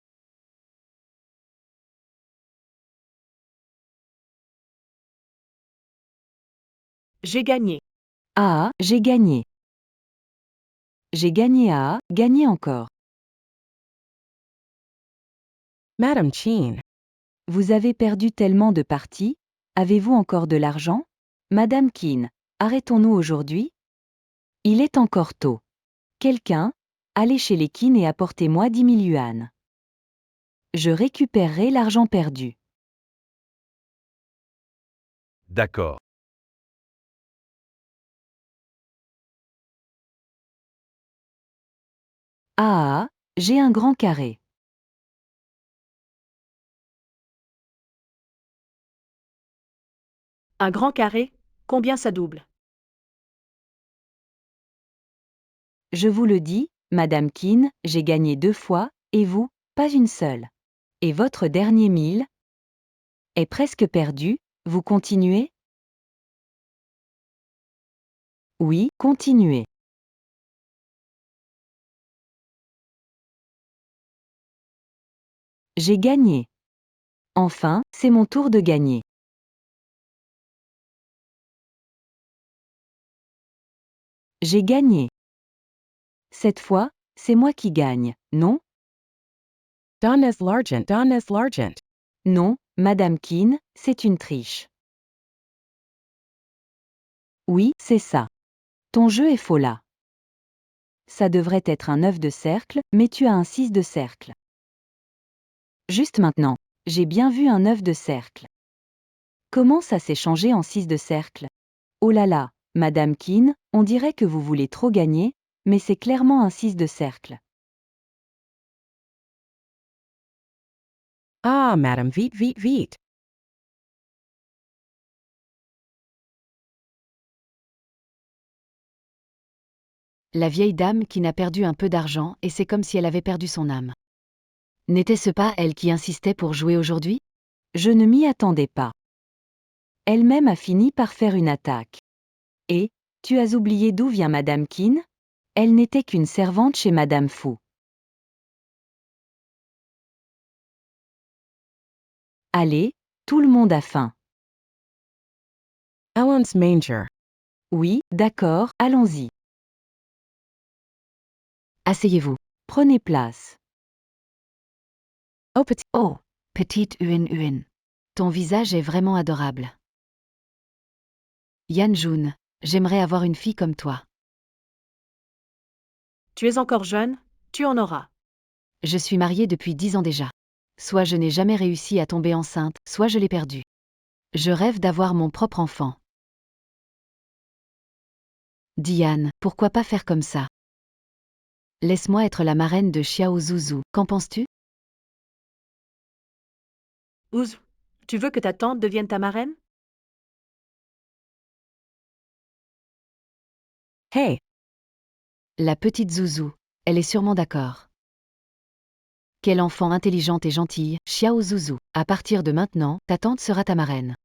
J'ai gagné.
Ah, j'ai gagné. J'ai gagné à, gagné encore.
Madame Keane.
Vous avez perdu tellement de parties, avez-vous encore de l'argent? Madame Keane, arrêtons-nous aujourd'hui? Il est encore tôt. Quelqu'un, allez chez les Keane et apportez-moi 10 000 yuan. Je récupérerai l'argent perdu.
D'accord.
Ah, j'ai un grand carré.
Un grand carré, combien ça double?
Je vous le dis, Madame Keane, j'ai gagné 2 fois, et vous, pas une seule. Et votre dernier 1000 est presque perdu, vous continuez? Oui, continuez. J'ai gagné. Enfin, c'est mon tour de gagner. J'ai gagné. Cette fois, c'est moi qui gagne, non?
Donnes l'argent, donnes l'argent.
Non, Madame Keane, c'est une triche. Oui, c'est ça.
Ton jeu est faux là. Ça devrait être un 9 de cercle, mais tu as un 6 de cercle. Juste maintenant, j'ai bien vu un 9 de cercle. Comment ça s'est changé en 6 de cercle? Oh là là, Madame Keane, on dirait que vous voulez trop gagner, mais c'est clairement un 6 de cercle.
Ah, madame, vite, vite, vite.
La vieille dame qui n'a perdu un peu d'argent et c'est comme si elle avait perdu son âme. N'était-ce pas elle qui insistait pour jouer aujourd'hui?
Je ne m'y attendais pas. Elle-même a fini par faire une attaque. Et, tu as oublié d'où vient Madame Keane? Elle n'était qu'une servante chez Madame Fou. Allez, tout le monde a faim.
Ellen's manger.
Oui, d'accord, allons-y.
Asseyez-vous.
Prenez place.
Oh, petite Uyen. Ton visage est vraiment adorable. Yan-Jun, j'aimerais avoir une fille comme toi.
Tu es encore jeune, tu en auras.
Je suis mariée depuis 10 ans déjà. Soit je n'ai jamais réussi à tomber enceinte, soit je l'ai perdu. Je rêve d'avoir mon propre enfant. Diane, pourquoi pas faire comme ça? Laisse-moi être la marraine de Xiao Zuzu, qu'en penses-tu?
Ouz, tu veux que ta tante devienne ta marraine?
Hey,
La petite Zuzu, elle est sûrement d'accord. Quelle enfant intelligente et gentille, Xiao Zuzu. À partir de maintenant, ta tante sera ta marraine.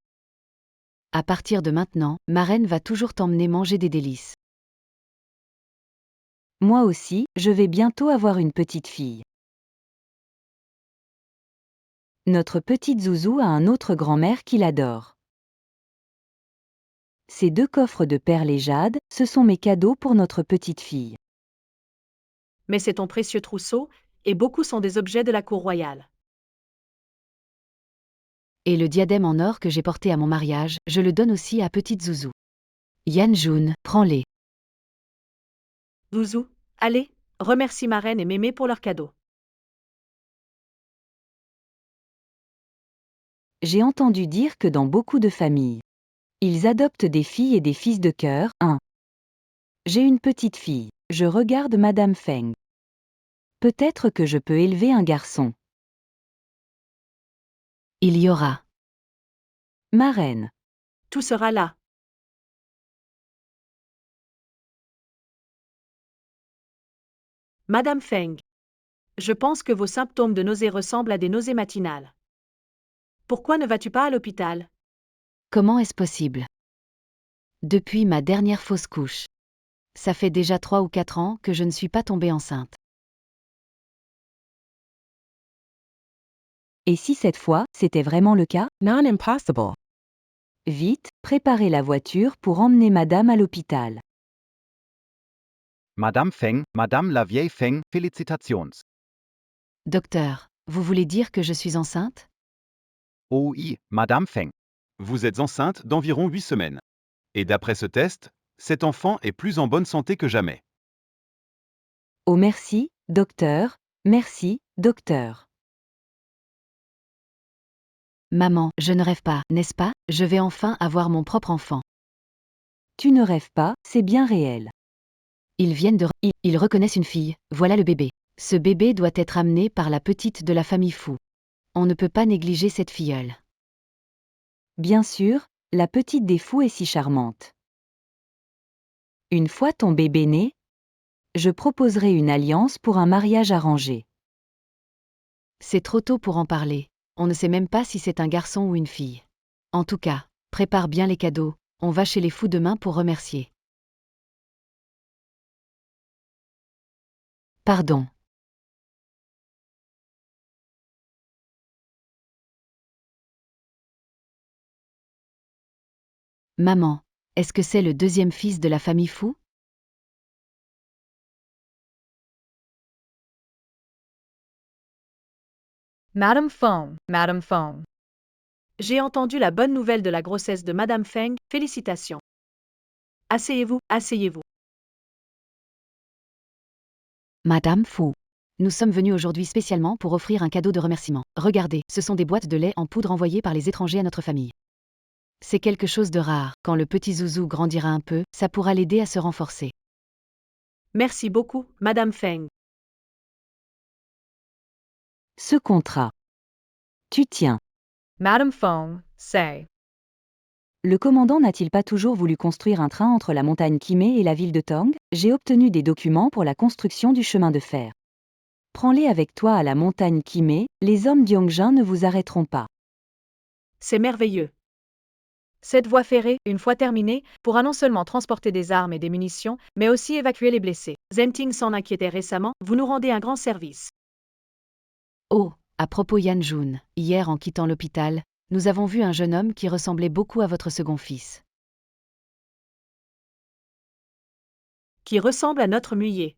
À partir de maintenant, marraine va toujours t'emmener manger des délices.
Moi aussi, je vais bientôt avoir une petite fille. Notre petite Zouzou a un autre grand-mère qui l'adore. Ces 2 coffres de perles et jade, ce sont mes cadeaux pour notre petite fille.
Mais c'est ton précieux trousseau, et beaucoup sont des objets de la cour royale.
Et le diadème en or que j'ai porté à mon mariage, je le donne aussi à petite Zouzou. Yan-Jun, prends-les.
Zouzou, allez, remercie marraine et mémé pour leurs cadeaux.
J'ai entendu dire que dans beaucoup de familles, ils adoptent des filles et des fils de cœur. 1. J'ai une petite fille, je regarde Madame Feng. Peut-être que je peux élever un garçon.
Il y aura.
Marraine.
Tout sera là. Madame Feng. Je pense que vos symptômes de nausée ressemblent à des nausées matinales. Pourquoi ne vas-tu pas à l'hôpital?
Comment est-ce possible? Depuis ma dernière fausse couche. Ça fait déjà 3 ou 4 ans que je ne suis pas tombée enceinte.
Et si cette fois, c'était vraiment le cas?
non impossible.
Vite, préparez la voiture pour emmener Madame à l'hôpital.
Madame Feng, Madame la vieille Feng, félicitations.
Docteur, vous voulez dire que je suis enceinte?
Oh oui, Madame Feng. Vous êtes enceinte d'environ 8 semaines. Et d'après ce test, cet enfant est plus en bonne santé que jamais.
Oh merci, docteur, merci, docteur.
Maman, je ne rêve pas, n'est-ce pas? Je vais enfin avoir mon propre enfant.
Tu ne rêves pas, c'est bien réel.
Ils viennent de... Ils reconnaissent une fille, voilà le bébé. Ce bébé doit être amené par la petite de la famille Fou. On ne peut pas négliger cette filleule.
Bien sûr, la petite des fous est si charmante. Une fois ton bébé né, je proposerai une alliance pour un mariage arrangé.
C'est trop tôt pour en parler. On ne sait même pas si c'est un garçon ou une fille. En tout cas, prépare bien les cadeaux, on va chez les Fous demain pour remercier. Pardon. Maman, est-ce que c'est le 2e fils de la famille Fou?
Madame Feng.
J'ai entendu la bonne nouvelle de la grossesse de Madame Feng, félicitations. Asseyez-vous, asseyez-vous.
Madame Fu. Nous sommes venus aujourd'hui spécialement pour offrir un cadeau de remerciement. Regardez, ce sont des boîtes de lait en poudre envoyées par les étrangers à notre famille. C'est quelque chose de rare. Quand le petit Zouzou grandira un peu, ça pourra l'aider à se renforcer.
Merci beaucoup, Madame Feng.
Ce contrat. Tu tiens.
Madame Feng, say.
Le commandant n'a-t-il pas toujours voulu construire un train entre la montagne Kimé et la ville de Tong? J'ai obtenu des documents pour la construction du chemin de fer. Prends-les avec toi à la montagne Kimé, les hommes d'Yongjin ne vous arrêteront pas.
C'est merveilleux.
Cette voie ferrée, une fois terminée, pourra non seulement transporter des armes et des munitions, mais aussi évacuer les blessés.
Zenting s'en inquiétait récemment, vous nous rendez un grand service.
Oh, à propos Yanjun, hier en quittant l'hôpital, nous avons vu un jeune homme qui ressemblait beaucoup à votre second fils.
Qui ressemble à notre muyer.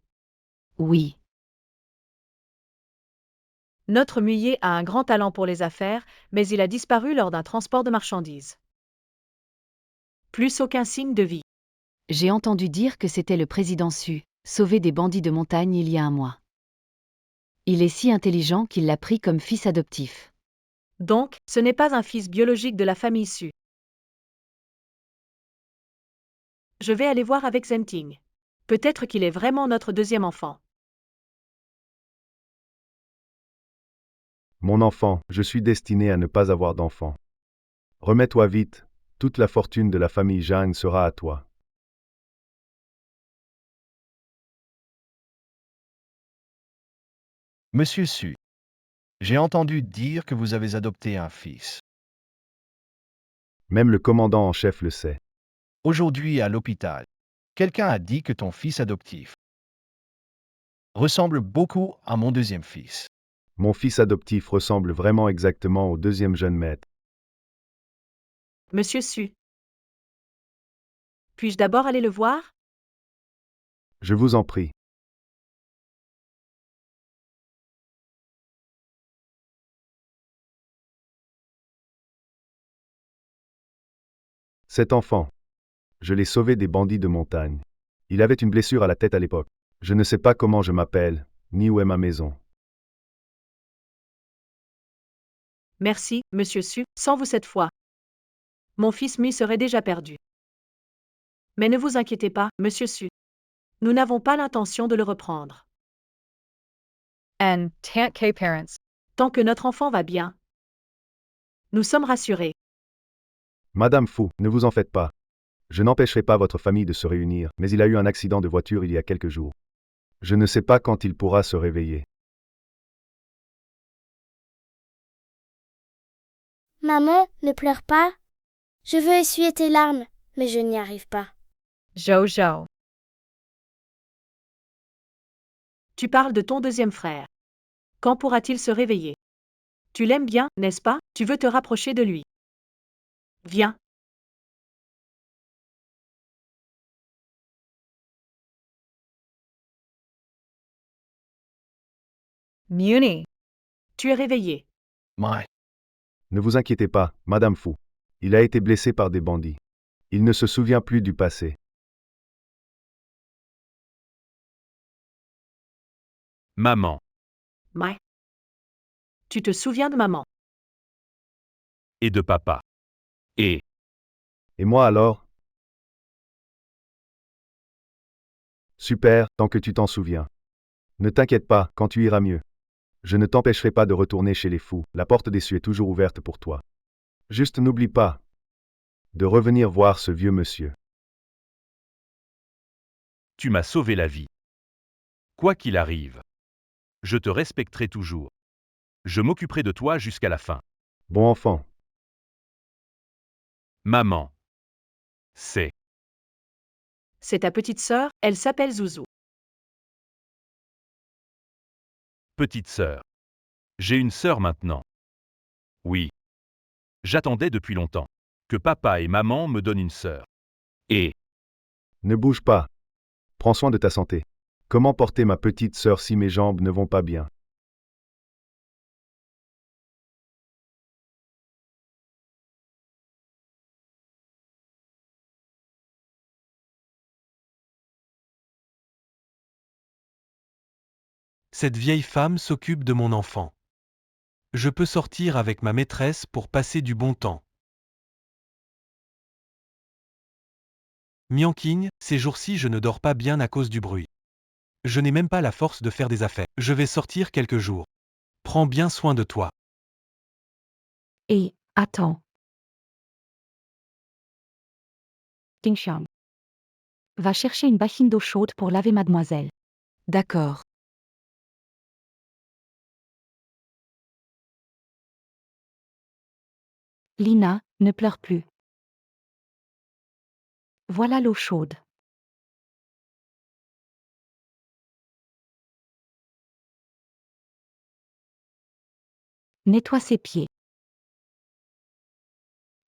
Oui.
Notre muyer a un grand talent pour les affaires, mais il a disparu lors d'un transport de marchandises. Plus aucun signe de vie.
J'ai entendu dire que c'était le président Su, sauvé des bandits de montagne il y a un mois. Il est si intelligent qu'il l'a pris comme fils adoptif.
Donc, ce n'est pas un fils biologique de la famille Su. Je vais aller voir avec Zenting. Peut-être qu'il est vraiment notre deuxième enfant.
Mon enfant, je suis destiné à ne pas avoir d'enfant. Remets-toi vite, toute la fortune de la famille Zhang sera à toi.
Monsieur Su, j'ai entendu dire que vous avez adopté un fils.
Même le commandant en chef le sait.
Aujourd'hui, à l'hôpital, quelqu'un a dit que ton fils adoptif ressemble beaucoup à mon deuxième fils.
Mon fils adoptif ressemble vraiment exactement au deuxième jeune maître.
Monsieur Su. Puis-je d'abord aller le voir?
Je vous en prie. Cet enfant. Je l'ai sauvé des bandits de montagne. Il avait une blessure à la tête à l'époque. Je ne sais pas comment je m'appelle, ni où est ma maison.
Merci, Monsieur Su, sans vous cette fois. Mon fils Mu serait déjà perdu. Mais ne vous inquiétez pas, Monsieur Su. Nous n'avons pas l'intention de le reprendre.
And tant que parents.
Tant que notre enfant va bien. Nous sommes rassurés.
Madame Fu, ne vous en faites pas. Je n'empêcherai pas votre famille de se réunir, mais il a eu un accident de voiture il y a quelques jours. Je ne sais pas quand il pourra se réveiller.
Maman, ne pleure pas. Je veux essuyer tes larmes, mais je n'y arrive pas.
Jojo.
Tu parles de ton deuxième frère. Quand pourra-t-il se réveiller? Tu l'aimes bien, n'est-ce pas? Tu veux te rapprocher de lui. Viens.
Muni.
Tu es réveillé.
My.
Ne vous inquiétez pas, Madame Fu. Il a été blessé par des bandits. Il ne se souvient plus du passé.
Maman.
Mai. Tu te souviens de maman.
Et de papa. Et
moi alors? Super, tant que tu t'en souviens. Ne t'inquiète pas, quand tu iras mieux. Je ne t'empêcherai pas de retourner chez les fous, la porte des cieux est toujours ouverte pour toi. Juste n'oublie pas de revenir voir ce vieux monsieur.
tu m'as sauvé la vie. Quoi qu'il arrive, je te respecterai toujours. Je m'occuperai de toi jusqu'à la fin.
Bon enfant.
Maman. C'est
ta petite sœur, elle s'appelle Zouzou.
petite sœur. J'ai une sœur maintenant. Oui. J'attendais depuis longtemps que papa et maman me donnent une sœur. Et
Ne bouge pas. Prends soin de ta santé. Comment porter ma petite sœur si mes jambes ne vont pas bien?
Cette vieille femme s'occupe de mon enfant. Je peux sortir avec ma maîtresse pour passer du bon temps. Mianking, ces jours-ci je ne dors pas bien à cause du bruit. Je n'ai même pas la force de faire des affaires. Je vais sortir quelques jours. Prends bien soin de toi.
Et, attends. Tingxiang. Va chercher une bassine d'eau chaude pour laver mademoiselle.
D'accord.
Lina, ne pleure plus. Voilà l'eau chaude. Nettoie ses pieds.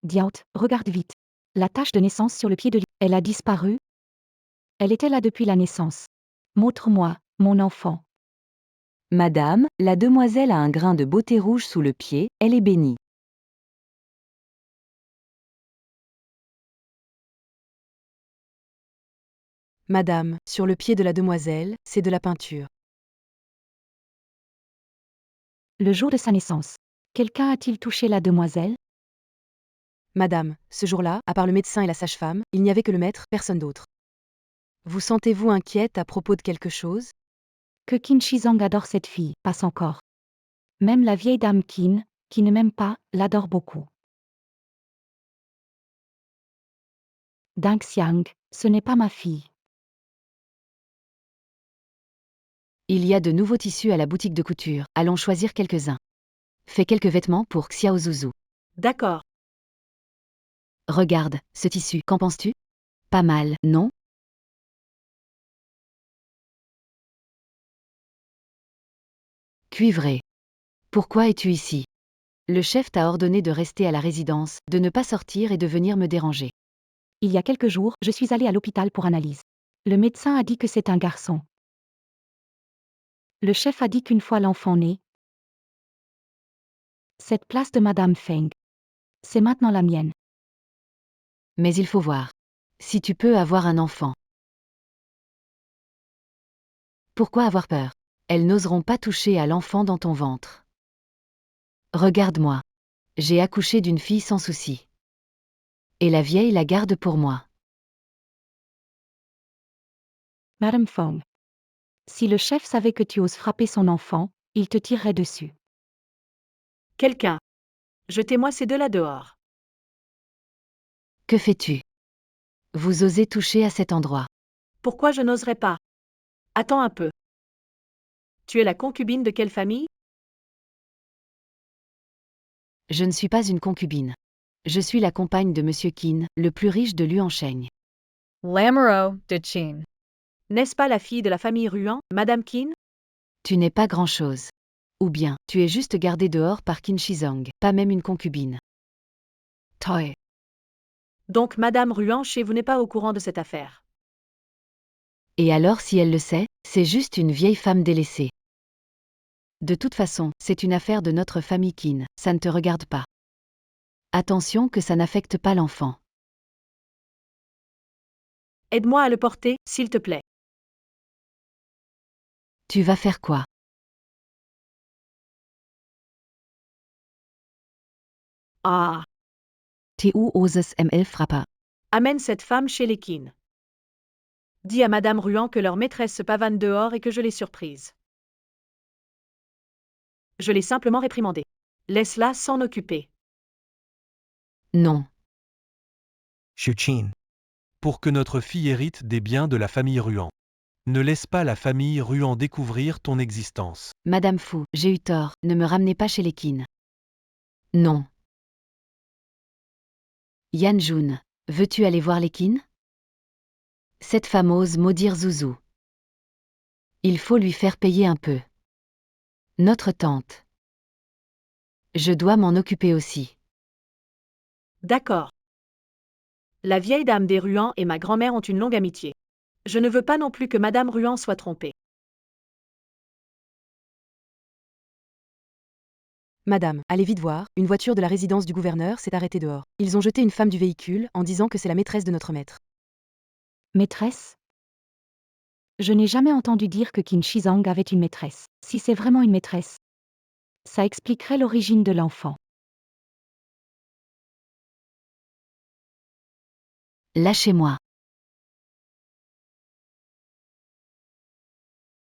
Diaut, regarde vite. La tache de naissance sur le pied de Lina. Elle a disparu? Elle était là depuis la naissance. Montre-moi, mon enfant.
Madame, la demoiselle a un grain de beauté rouge sous le pied, elle est bénie.
Madame, sur le pied de la demoiselle, c'est de la peinture.
Le jour de sa naissance. Quelqu'un a-t-il touché la demoiselle?
Madame, ce jour-là, à part le médecin et la sage-femme, il n'y avait que le maître, personne d'autre. Vous sentez-vous inquiète à propos de quelque chose?
Que Qin Shizong adore cette fille, passe encore. Même la vieille dame Qin, qui ne m'aime pas, l'adore beaucoup. Ding Xiang, ce n'est pas ma fille.
Il y a de nouveaux tissus à la boutique de couture, allons choisir quelques-uns. Fais quelques vêtements pour Xiao Zuzu.
D'accord.
Regarde, ce tissu, qu'en penses-tu? Pas mal, non? Cuivré. Pourquoi es-tu ici? Le chef t'a ordonné de rester à la résidence, de ne pas sortir et de venir me déranger.
Il y a quelques jours, je suis allée à l'hôpital pour analyse. Le médecin a dit que c'est un garçon. Le chef a dit qu'une fois l'enfant né, cette place de Madame Feng, c'est maintenant la mienne.
Mais il faut voir. Si tu peux avoir un enfant. Pourquoi avoir peur? Elles n'oseront pas toucher à l'enfant dans ton ventre. Regarde-moi. J'ai accouché d'une fille sans souci. Et la vieille la garde pour moi.
Madame Feng. Si le chef savait que tu oses frapper son enfant, il te tirerait dessus.
Quelqu'un. Jetez-moi ces deux-là dehors.
Que fais-tu? Vous osez toucher à cet endroit.
Pourquoi je n'oserais pas? Attends un peu. Tu es la concubine de quelle famille?
Je ne suis pas une concubine. Je suis la compagne de Monsieur Qin, le plus riche de Luansheng.
Lamoureux de Qin.
N'est-ce pas la fille de la famille Ruan, Madame Qin?
Tu n'es pas grand-chose. Ou bien, tu es juste gardée dehors par Qin Shizong, pas même une concubine. Toi.
Donc Madame Ruan chez vous n'est pas au courant de cette affaire.
Et alors si elle le sait, c'est juste une vieille femme délaissée. De toute façon, c'est une affaire de notre famille Qin, ça ne te regarde pas. Attention que ça n'affecte pas l'enfant.
Aide-moi à le porter, s'il te plaît.
Tu vas faire quoi?
Ah!
Tu oses ML frappa.
Amène cette femme chez les Qin. Dis à Madame Ruan que leur maîtresse se pavane dehors et que je l'ai surprise. Je l'ai simplement réprimandée. Laisse-la s'en occuper.
Non.
Shuqin.
Pour que notre fille hérite des biens de la famille Ruan. Ne laisse pas la famille Ruan découvrir ton existence.
Madame Fu, j'ai eu tort, ne me ramenez pas chez les Qin. Non. Yan Jun, veux-tu aller voir les Qin? Cette femme ose maudire Zuzu. Il faut lui faire payer un peu. Notre tante. Je dois m'en occuper aussi.
D'accord. La vieille dame des Ruan et ma grand-mère ont une longue amitié. Je ne veux pas non plus que Madame Ruan soit trompée.
Madame, allez vite voir, une voiture de la résidence du gouverneur s'est arrêtée dehors. Ils ont jeté une femme du véhicule en disant que c'est la maîtresse de notre maître.
Maîtresse? Je n'ai jamais entendu dire que Qin Shizong avait une maîtresse. Si c'est vraiment une maîtresse, ça expliquerait l'origine de l'enfant.
Lâchez-moi.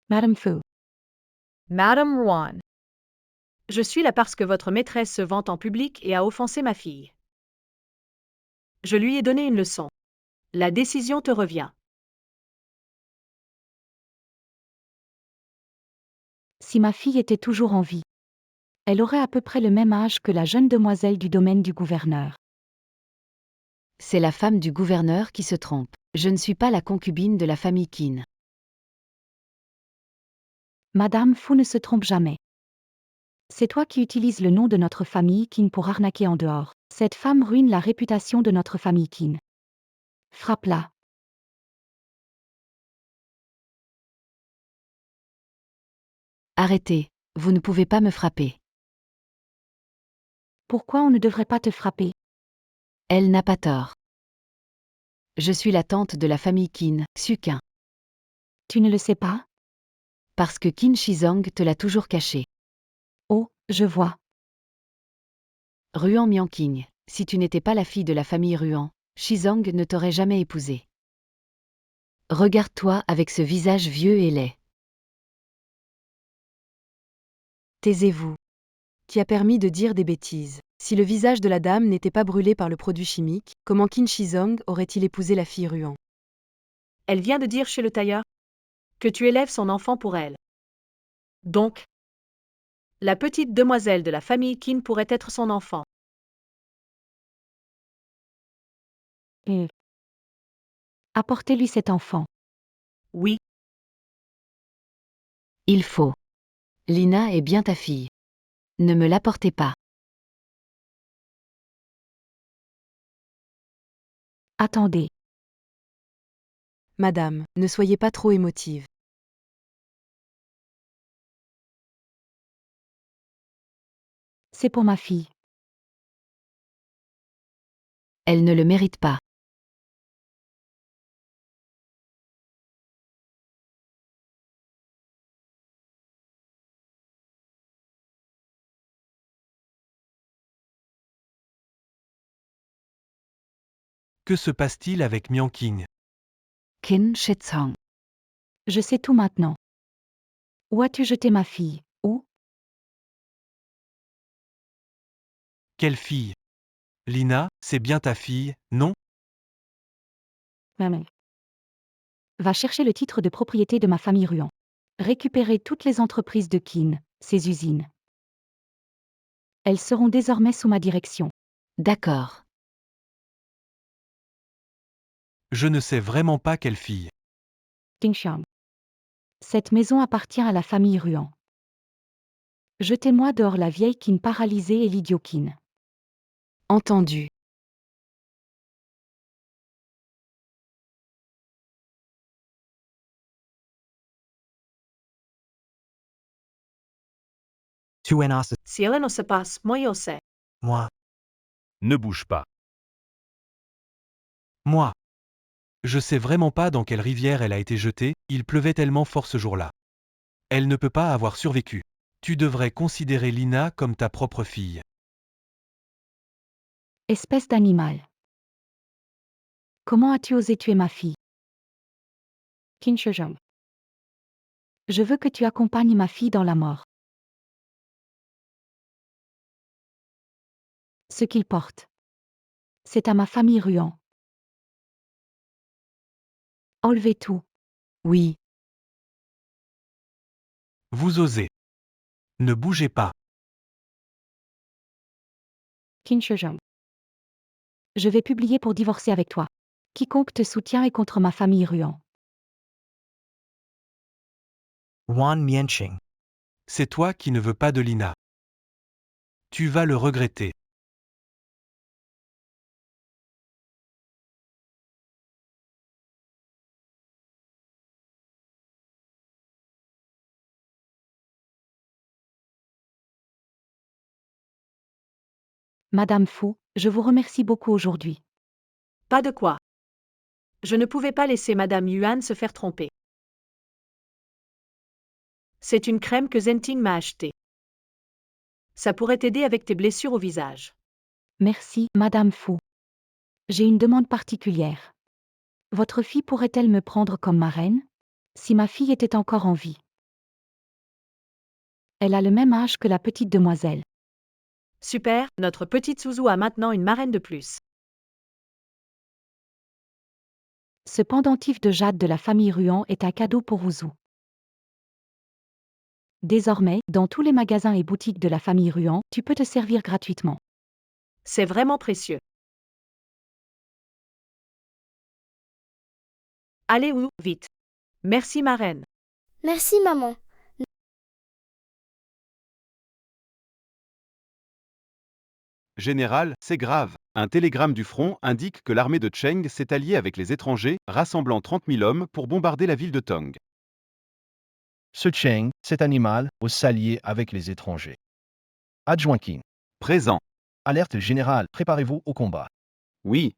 Madame Fu.
Madame Ruan. Je suis là parce que votre maîtresse se vante en public et a offensé ma fille. Je lui ai donné une leçon. La décision te revient.
Si ma fille était toujours en vie, elle aurait à peu près le même âge que la jeune demoiselle du domaine du gouverneur.
C'est la femme du gouverneur qui se trompe. Je ne suis pas la concubine de la famille Qin.
Madame Fu ne se trompe jamais. C'est toi qui utilises le nom de notre famille Qin pour arnaquer en dehors. Cette femme ruine la réputation de notre famille Qin. Frappe-la.
Arrêtez, vous ne pouvez pas me frapper.
Pourquoi on ne devrait pas te frapper?
Elle n'a pas tort. Je suis la tante de la famille Qin, Xuqin.
Tu ne le sais pas?
Parce que Qin Shizong te l'a toujours caché.
Oh, je vois.
Ruan Mianqing, si tu n'étais pas la fille de la famille Ruan, Shizong ne t'aurait jamais épousée. Regarde-toi avec ce visage vieux et laid.
Taisez-vous. Qui a permis de dire des bêtises. Si le visage de la dame n'était pas brûlé par le produit chimique, comment Qin Shizong aurait-il épousé la fille Ruan?
Elle vient de dire chez le tailleur que tu élèves son enfant pour elle. Donc, la petite demoiselle de la famille Qin pourrait être son enfant.
Apportez-lui cet enfant.
Oui.
Il faut. Lina est bien ta fille. Ne me l'apportez pas.
Attendez.
Madame, ne soyez pas trop émotive.
C'est pour ma fille.
Elle ne le mérite pas.
Que se passe-t-il avec Mianqing?
Qin Shizong.
Je sais tout maintenant. Où as-tu jeté ma fille? Où?
Quelle fille? Lina, c'est bien ta fille, non?
Maman. Va chercher le titre de propriété de ma famille Ruan. Récupérer toutes les entreprises de Qin, ses usines. Elles seront désormais sous ma direction.
D'accord.
Je ne sais vraiment pas quelle fille.
Qingxiang. Cette maison appartient à la famille Ruan. Jetez-moi dehors la vieille Qin paralysée et l'idiot Qin.
Entendu.
Tu en as.
Si elle ne se passe, moi je sais.
Moi.
Ne bouge pas.
Moi. Je sais vraiment pas dans quelle rivière elle a été jetée, il pleuvait tellement fort ce jour-là. Elle ne peut pas avoir survécu. Tu devrais considérer Lina comme ta propre fille.
Espèce d'animal. Comment as-tu osé tuer ma fille? Qin Shizong. Je veux que tu accompagnes ma fille dans la mort. Ce qu'il porte. C'est à ma famille Ruan. Enlevez tout.
Oui.
Vous osez. Ne bougez pas.
Qin Shizong. Je vais publier pour divorcer avec toi. Quiconque te soutient est contre ma famille Ruan.
Wan Mianqing.
C'est toi qui ne veux pas de Lina. Tu vas le regretter.
Madame Fu, je vous remercie beaucoup aujourd'hui.
Pas de quoi. Je ne pouvais pas laisser Madame Yuan se faire tromper.
C'est une crème que Zenting m'a achetée. Ça pourrait t'aider avec tes blessures au visage.
Merci, Madame Fu. J'ai une demande particulière. Votre fille pourrait-elle me prendre comme marraine? Si ma fille était encore en vie. Elle a le même âge que la petite demoiselle.
Super, notre petite Suzu a maintenant une marraine de plus.
Ce pendentif de jade de la famille Ruan est un cadeau pour Ouzou. Désormais, dans tous les magasins et boutiques de la famille Ruan, tu peux te servir gratuitement.
C'est vraiment précieux. Allez où, vite. Merci marraine.
Merci maman.
Général, c'est grave. Un télégramme du front indique que l'armée de Cheng s'est alliée avec les étrangers, rassemblant 30 000 hommes pour bombarder la ville de Tong.
Ce Cheng, cet animal, ose s'allier avec les étrangers. Adjoint Qin.
Présent.
Alerte générale, préparez-vous au combat.
Oui.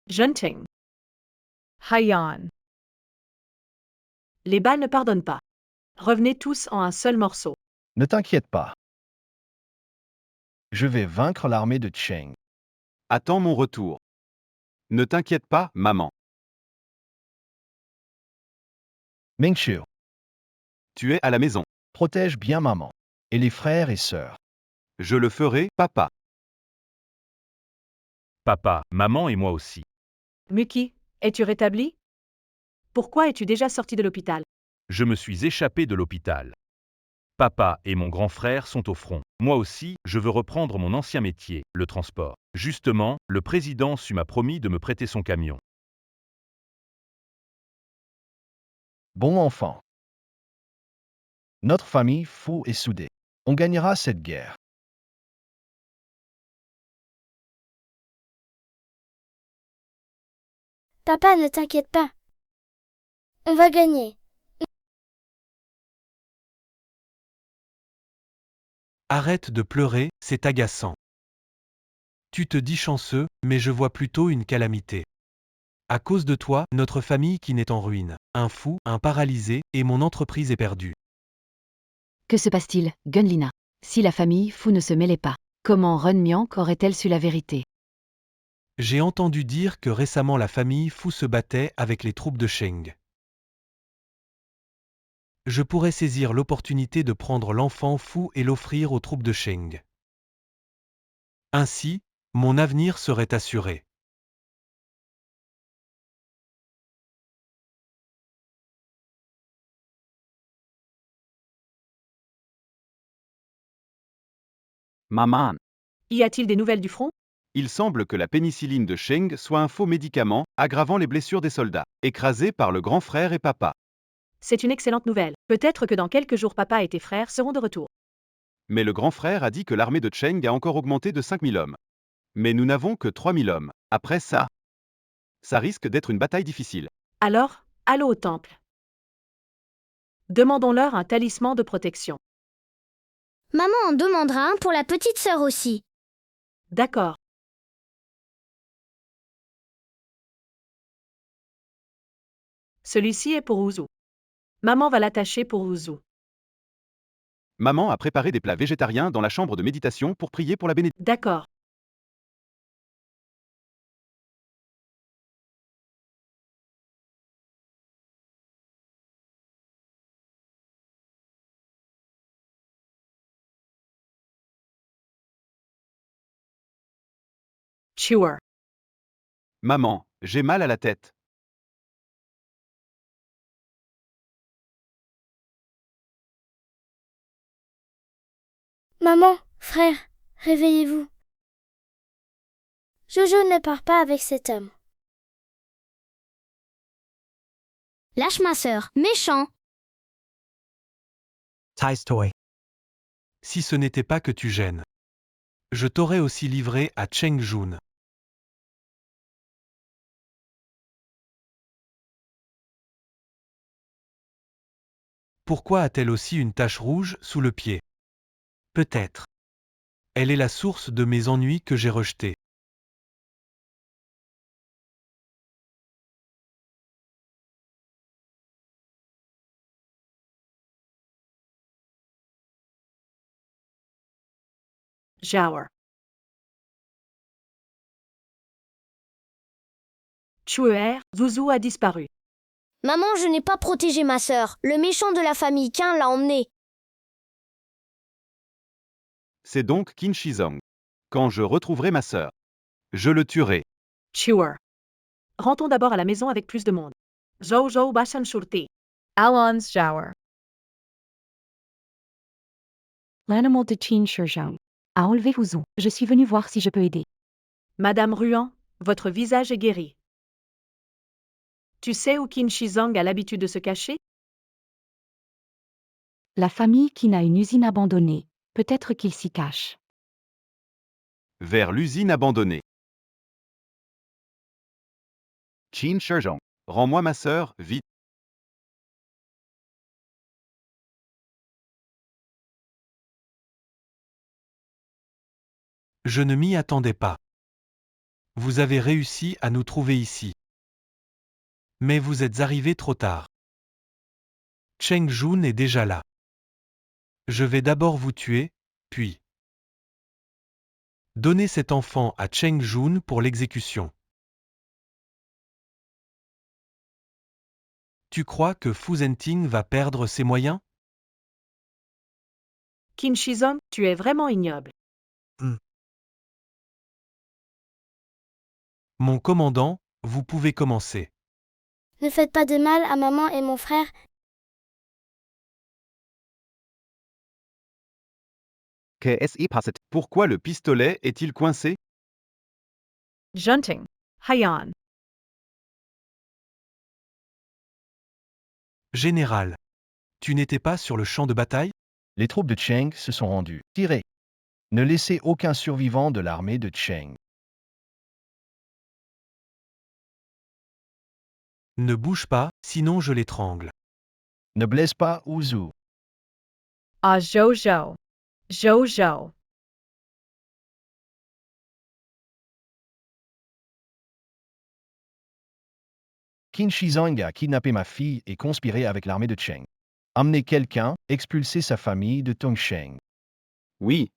Zhenting. Haiyan. Les balles ne pardonnent pas. Revenez tous en un seul morceau.
Ne t'inquiète pas. Je vais vaincre l'armée de Cheng.
Attends mon retour. Ne t'inquiète pas, maman.
Mengxiu,
Tu es à la maison.
protège bien maman. Et les frères et sœurs.
Je le ferai, papa.
Papa, maman et moi aussi.
Muki, es-tu rétabli? Pourquoi es-tu déjà sorti de l'hôpital?
Je me suis échappé de l'hôpital. Papa et mon grand frère sont au front. Moi aussi, je veux reprendre mon ancien métier, le transport. Justement, le président Su m'a promis de me prêter son camion.
Bon enfant. Notre famille Fu est soudée. On gagnera cette guerre.
Papa, ne t'inquiète pas. On va gagner.
Arrête de pleurer, c'est agaçant. Tu te dis chanceux, mais je vois plutôt une calamité. À cause de toi, notre famille qui n'est en ruine. Un fou, un paralysé, et mon entreprise est perdue.
Que se passe-t-il, Gunlina? Si la famille Fu ne se mêlait pas, comment Run Miank aurait-elle su la vérité?
J'ai entendu dire que récemment la famille Fu se battait avec les troupes de Sheng. Je pourrais saisir l'opportunité de prendre l'enfant Fu et l'offrir aux troupes de Sheng. Ainsi, mon avenir serait assuré.
Maman.
Y a-t-il des nouvelles du front?
Il semble que la pénicilline de Sheng soit un faux médicament, aggravant les blessures des soldats, écrasés par le grand frère et papa.
C'est une excellente nouvelle. Peut-être que dans quelques jours papa et tes frères seront de retour.
Mais le grand frère a dit que l'armée de Cheng a encore augmenté de 5 000 hommes. Mais nous n'avons que 3 000 hommes. Après ça risque d'être une bataille difficile.
Alors, allons au temple. Demandons-leur un talisman de protection.
Maman en demandera un pour la petite sœur aussi.
D'accord. Celui-ci est pour Ouzou. Maman va l'attacher pour Ouzou.
Maman a préparé des plats végétariens dans la chambre de méditation pour prier pour la bénédiction.
D'accord. Chewer.
Maman, j'ai mal à la tête.
Maman, frère, réveillez-vous. Jojo ne part pas avec cet homme.
Lâche ma sœur, méchant.
Ty's toy.
Si ce n'était pas que tu gênes. Je t'aurais aussi livré à Cheng Jun. Pourquoi a-t-elle aussi une tache rouge sous le pied? Peut-être. Elle est la source de mes ennuis que j'ai rejetés.
Shower. Chuer, Zouzou a disparu.
Maman, je n'ai pas protégé ma sœur. Le méchant de la famille Qin l'a emmenée.
C'est donc Qin Shizong. Quand je retrouverai ma sœur, je le tuerai.
Chewer. Rentrons d'abord à la maison avec plus de monde. Zhou Zhou Bashan Shurti. Alon's Shower.
L'animal de Qin Shizong a enlevé Wuzu. Je suis venu voir si je peux aider.
Madame Ruan, votre visage est guéri. Tu sais où Qin Shizong a l'habitude de se cacher?
La famille Qin a une usine abandonnée. Peut-être qu'il s'y cache.
Vers l'usine abandonnée. Qin Shizong. Rends-moi ma sœur, vite.
Je ne m'y attendais pas. Vous avez réussi à nous trouver ici. Mais vous êtes arrivé trop tard. Cheng Jun est déjà là. Je vais d'abord vous tuer, puis donner cet enfant à Cheng Jun pour l'exécution. Tu crois que Fu Zhenting va perdre ses moyens?
Qin Shizong, tu es vraiment ignoble.
Mon commandant, vous pouvez commencer.
Ne faites pas de mal à maman et mon frère.
Qu'est-ce qui passe? Pourquoi le pistolet est-il coincé?
Junting. Haiyan.
Général, tu n'étais pas sur le champ de bataille?
Les troupes de Cheng se sont rendues. Tirez. Ne laissez aucun survivant de l'armée de Cheng.
Ne bouge pas, sinon je l'étrangle.
Ne blesse pas Wuzu.
Ah Zhou Zhou. Zhou Zhou.
Qin Shizong a kidnappé ma fille et conspiré avec l'armée de Cheng. Amenez quelqu'un, expulser sa famille de Tongsheng.
Oui.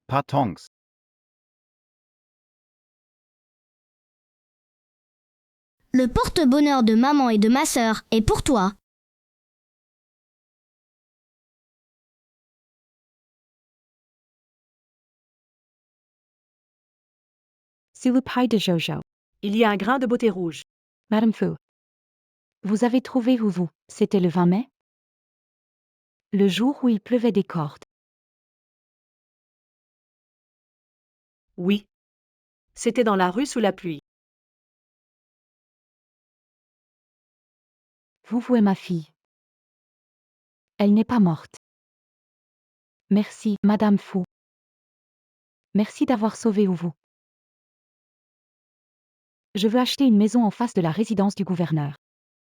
Pas Tongs.
Le porte-bonheur de maman et de ma sœur est pour toi.
C'est le paille de Jojo.
Il y a un grain de beauté rouge.
Madame Fu. Vous avez trouvé Wuzu. C'était le 20 mai? Le jour où il pleuvait des cordes.
Oui. C'était dans la rue sous la pluie.
Wuzu est ma fille. Elle n'est pas morte. Merci, Madame Fu. Merci d'avoir sauvé Wuzu. Je veux acheter une maison en face de la résidence du gouverneur.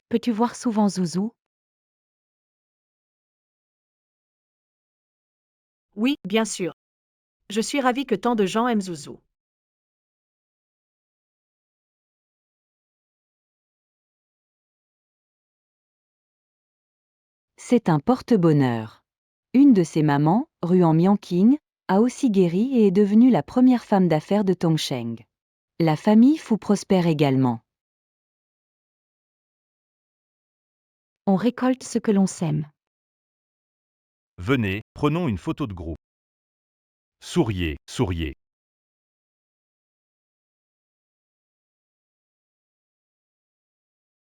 Peux-tu voir souvent Zouzou?
Oui, bien sûr. Je suis ravie que tant de gens aiment Zouzou.
C'est un porte-bonheur. Une de ses mamans, Ruan Mianqing, a aussi guéri et est devenue la première femme d'affaires de Tongsheng. La famille Fu prospère également.
On récolte ce que l'on sème.
Venez, prenons une photo de groupe. Souriez, souriez.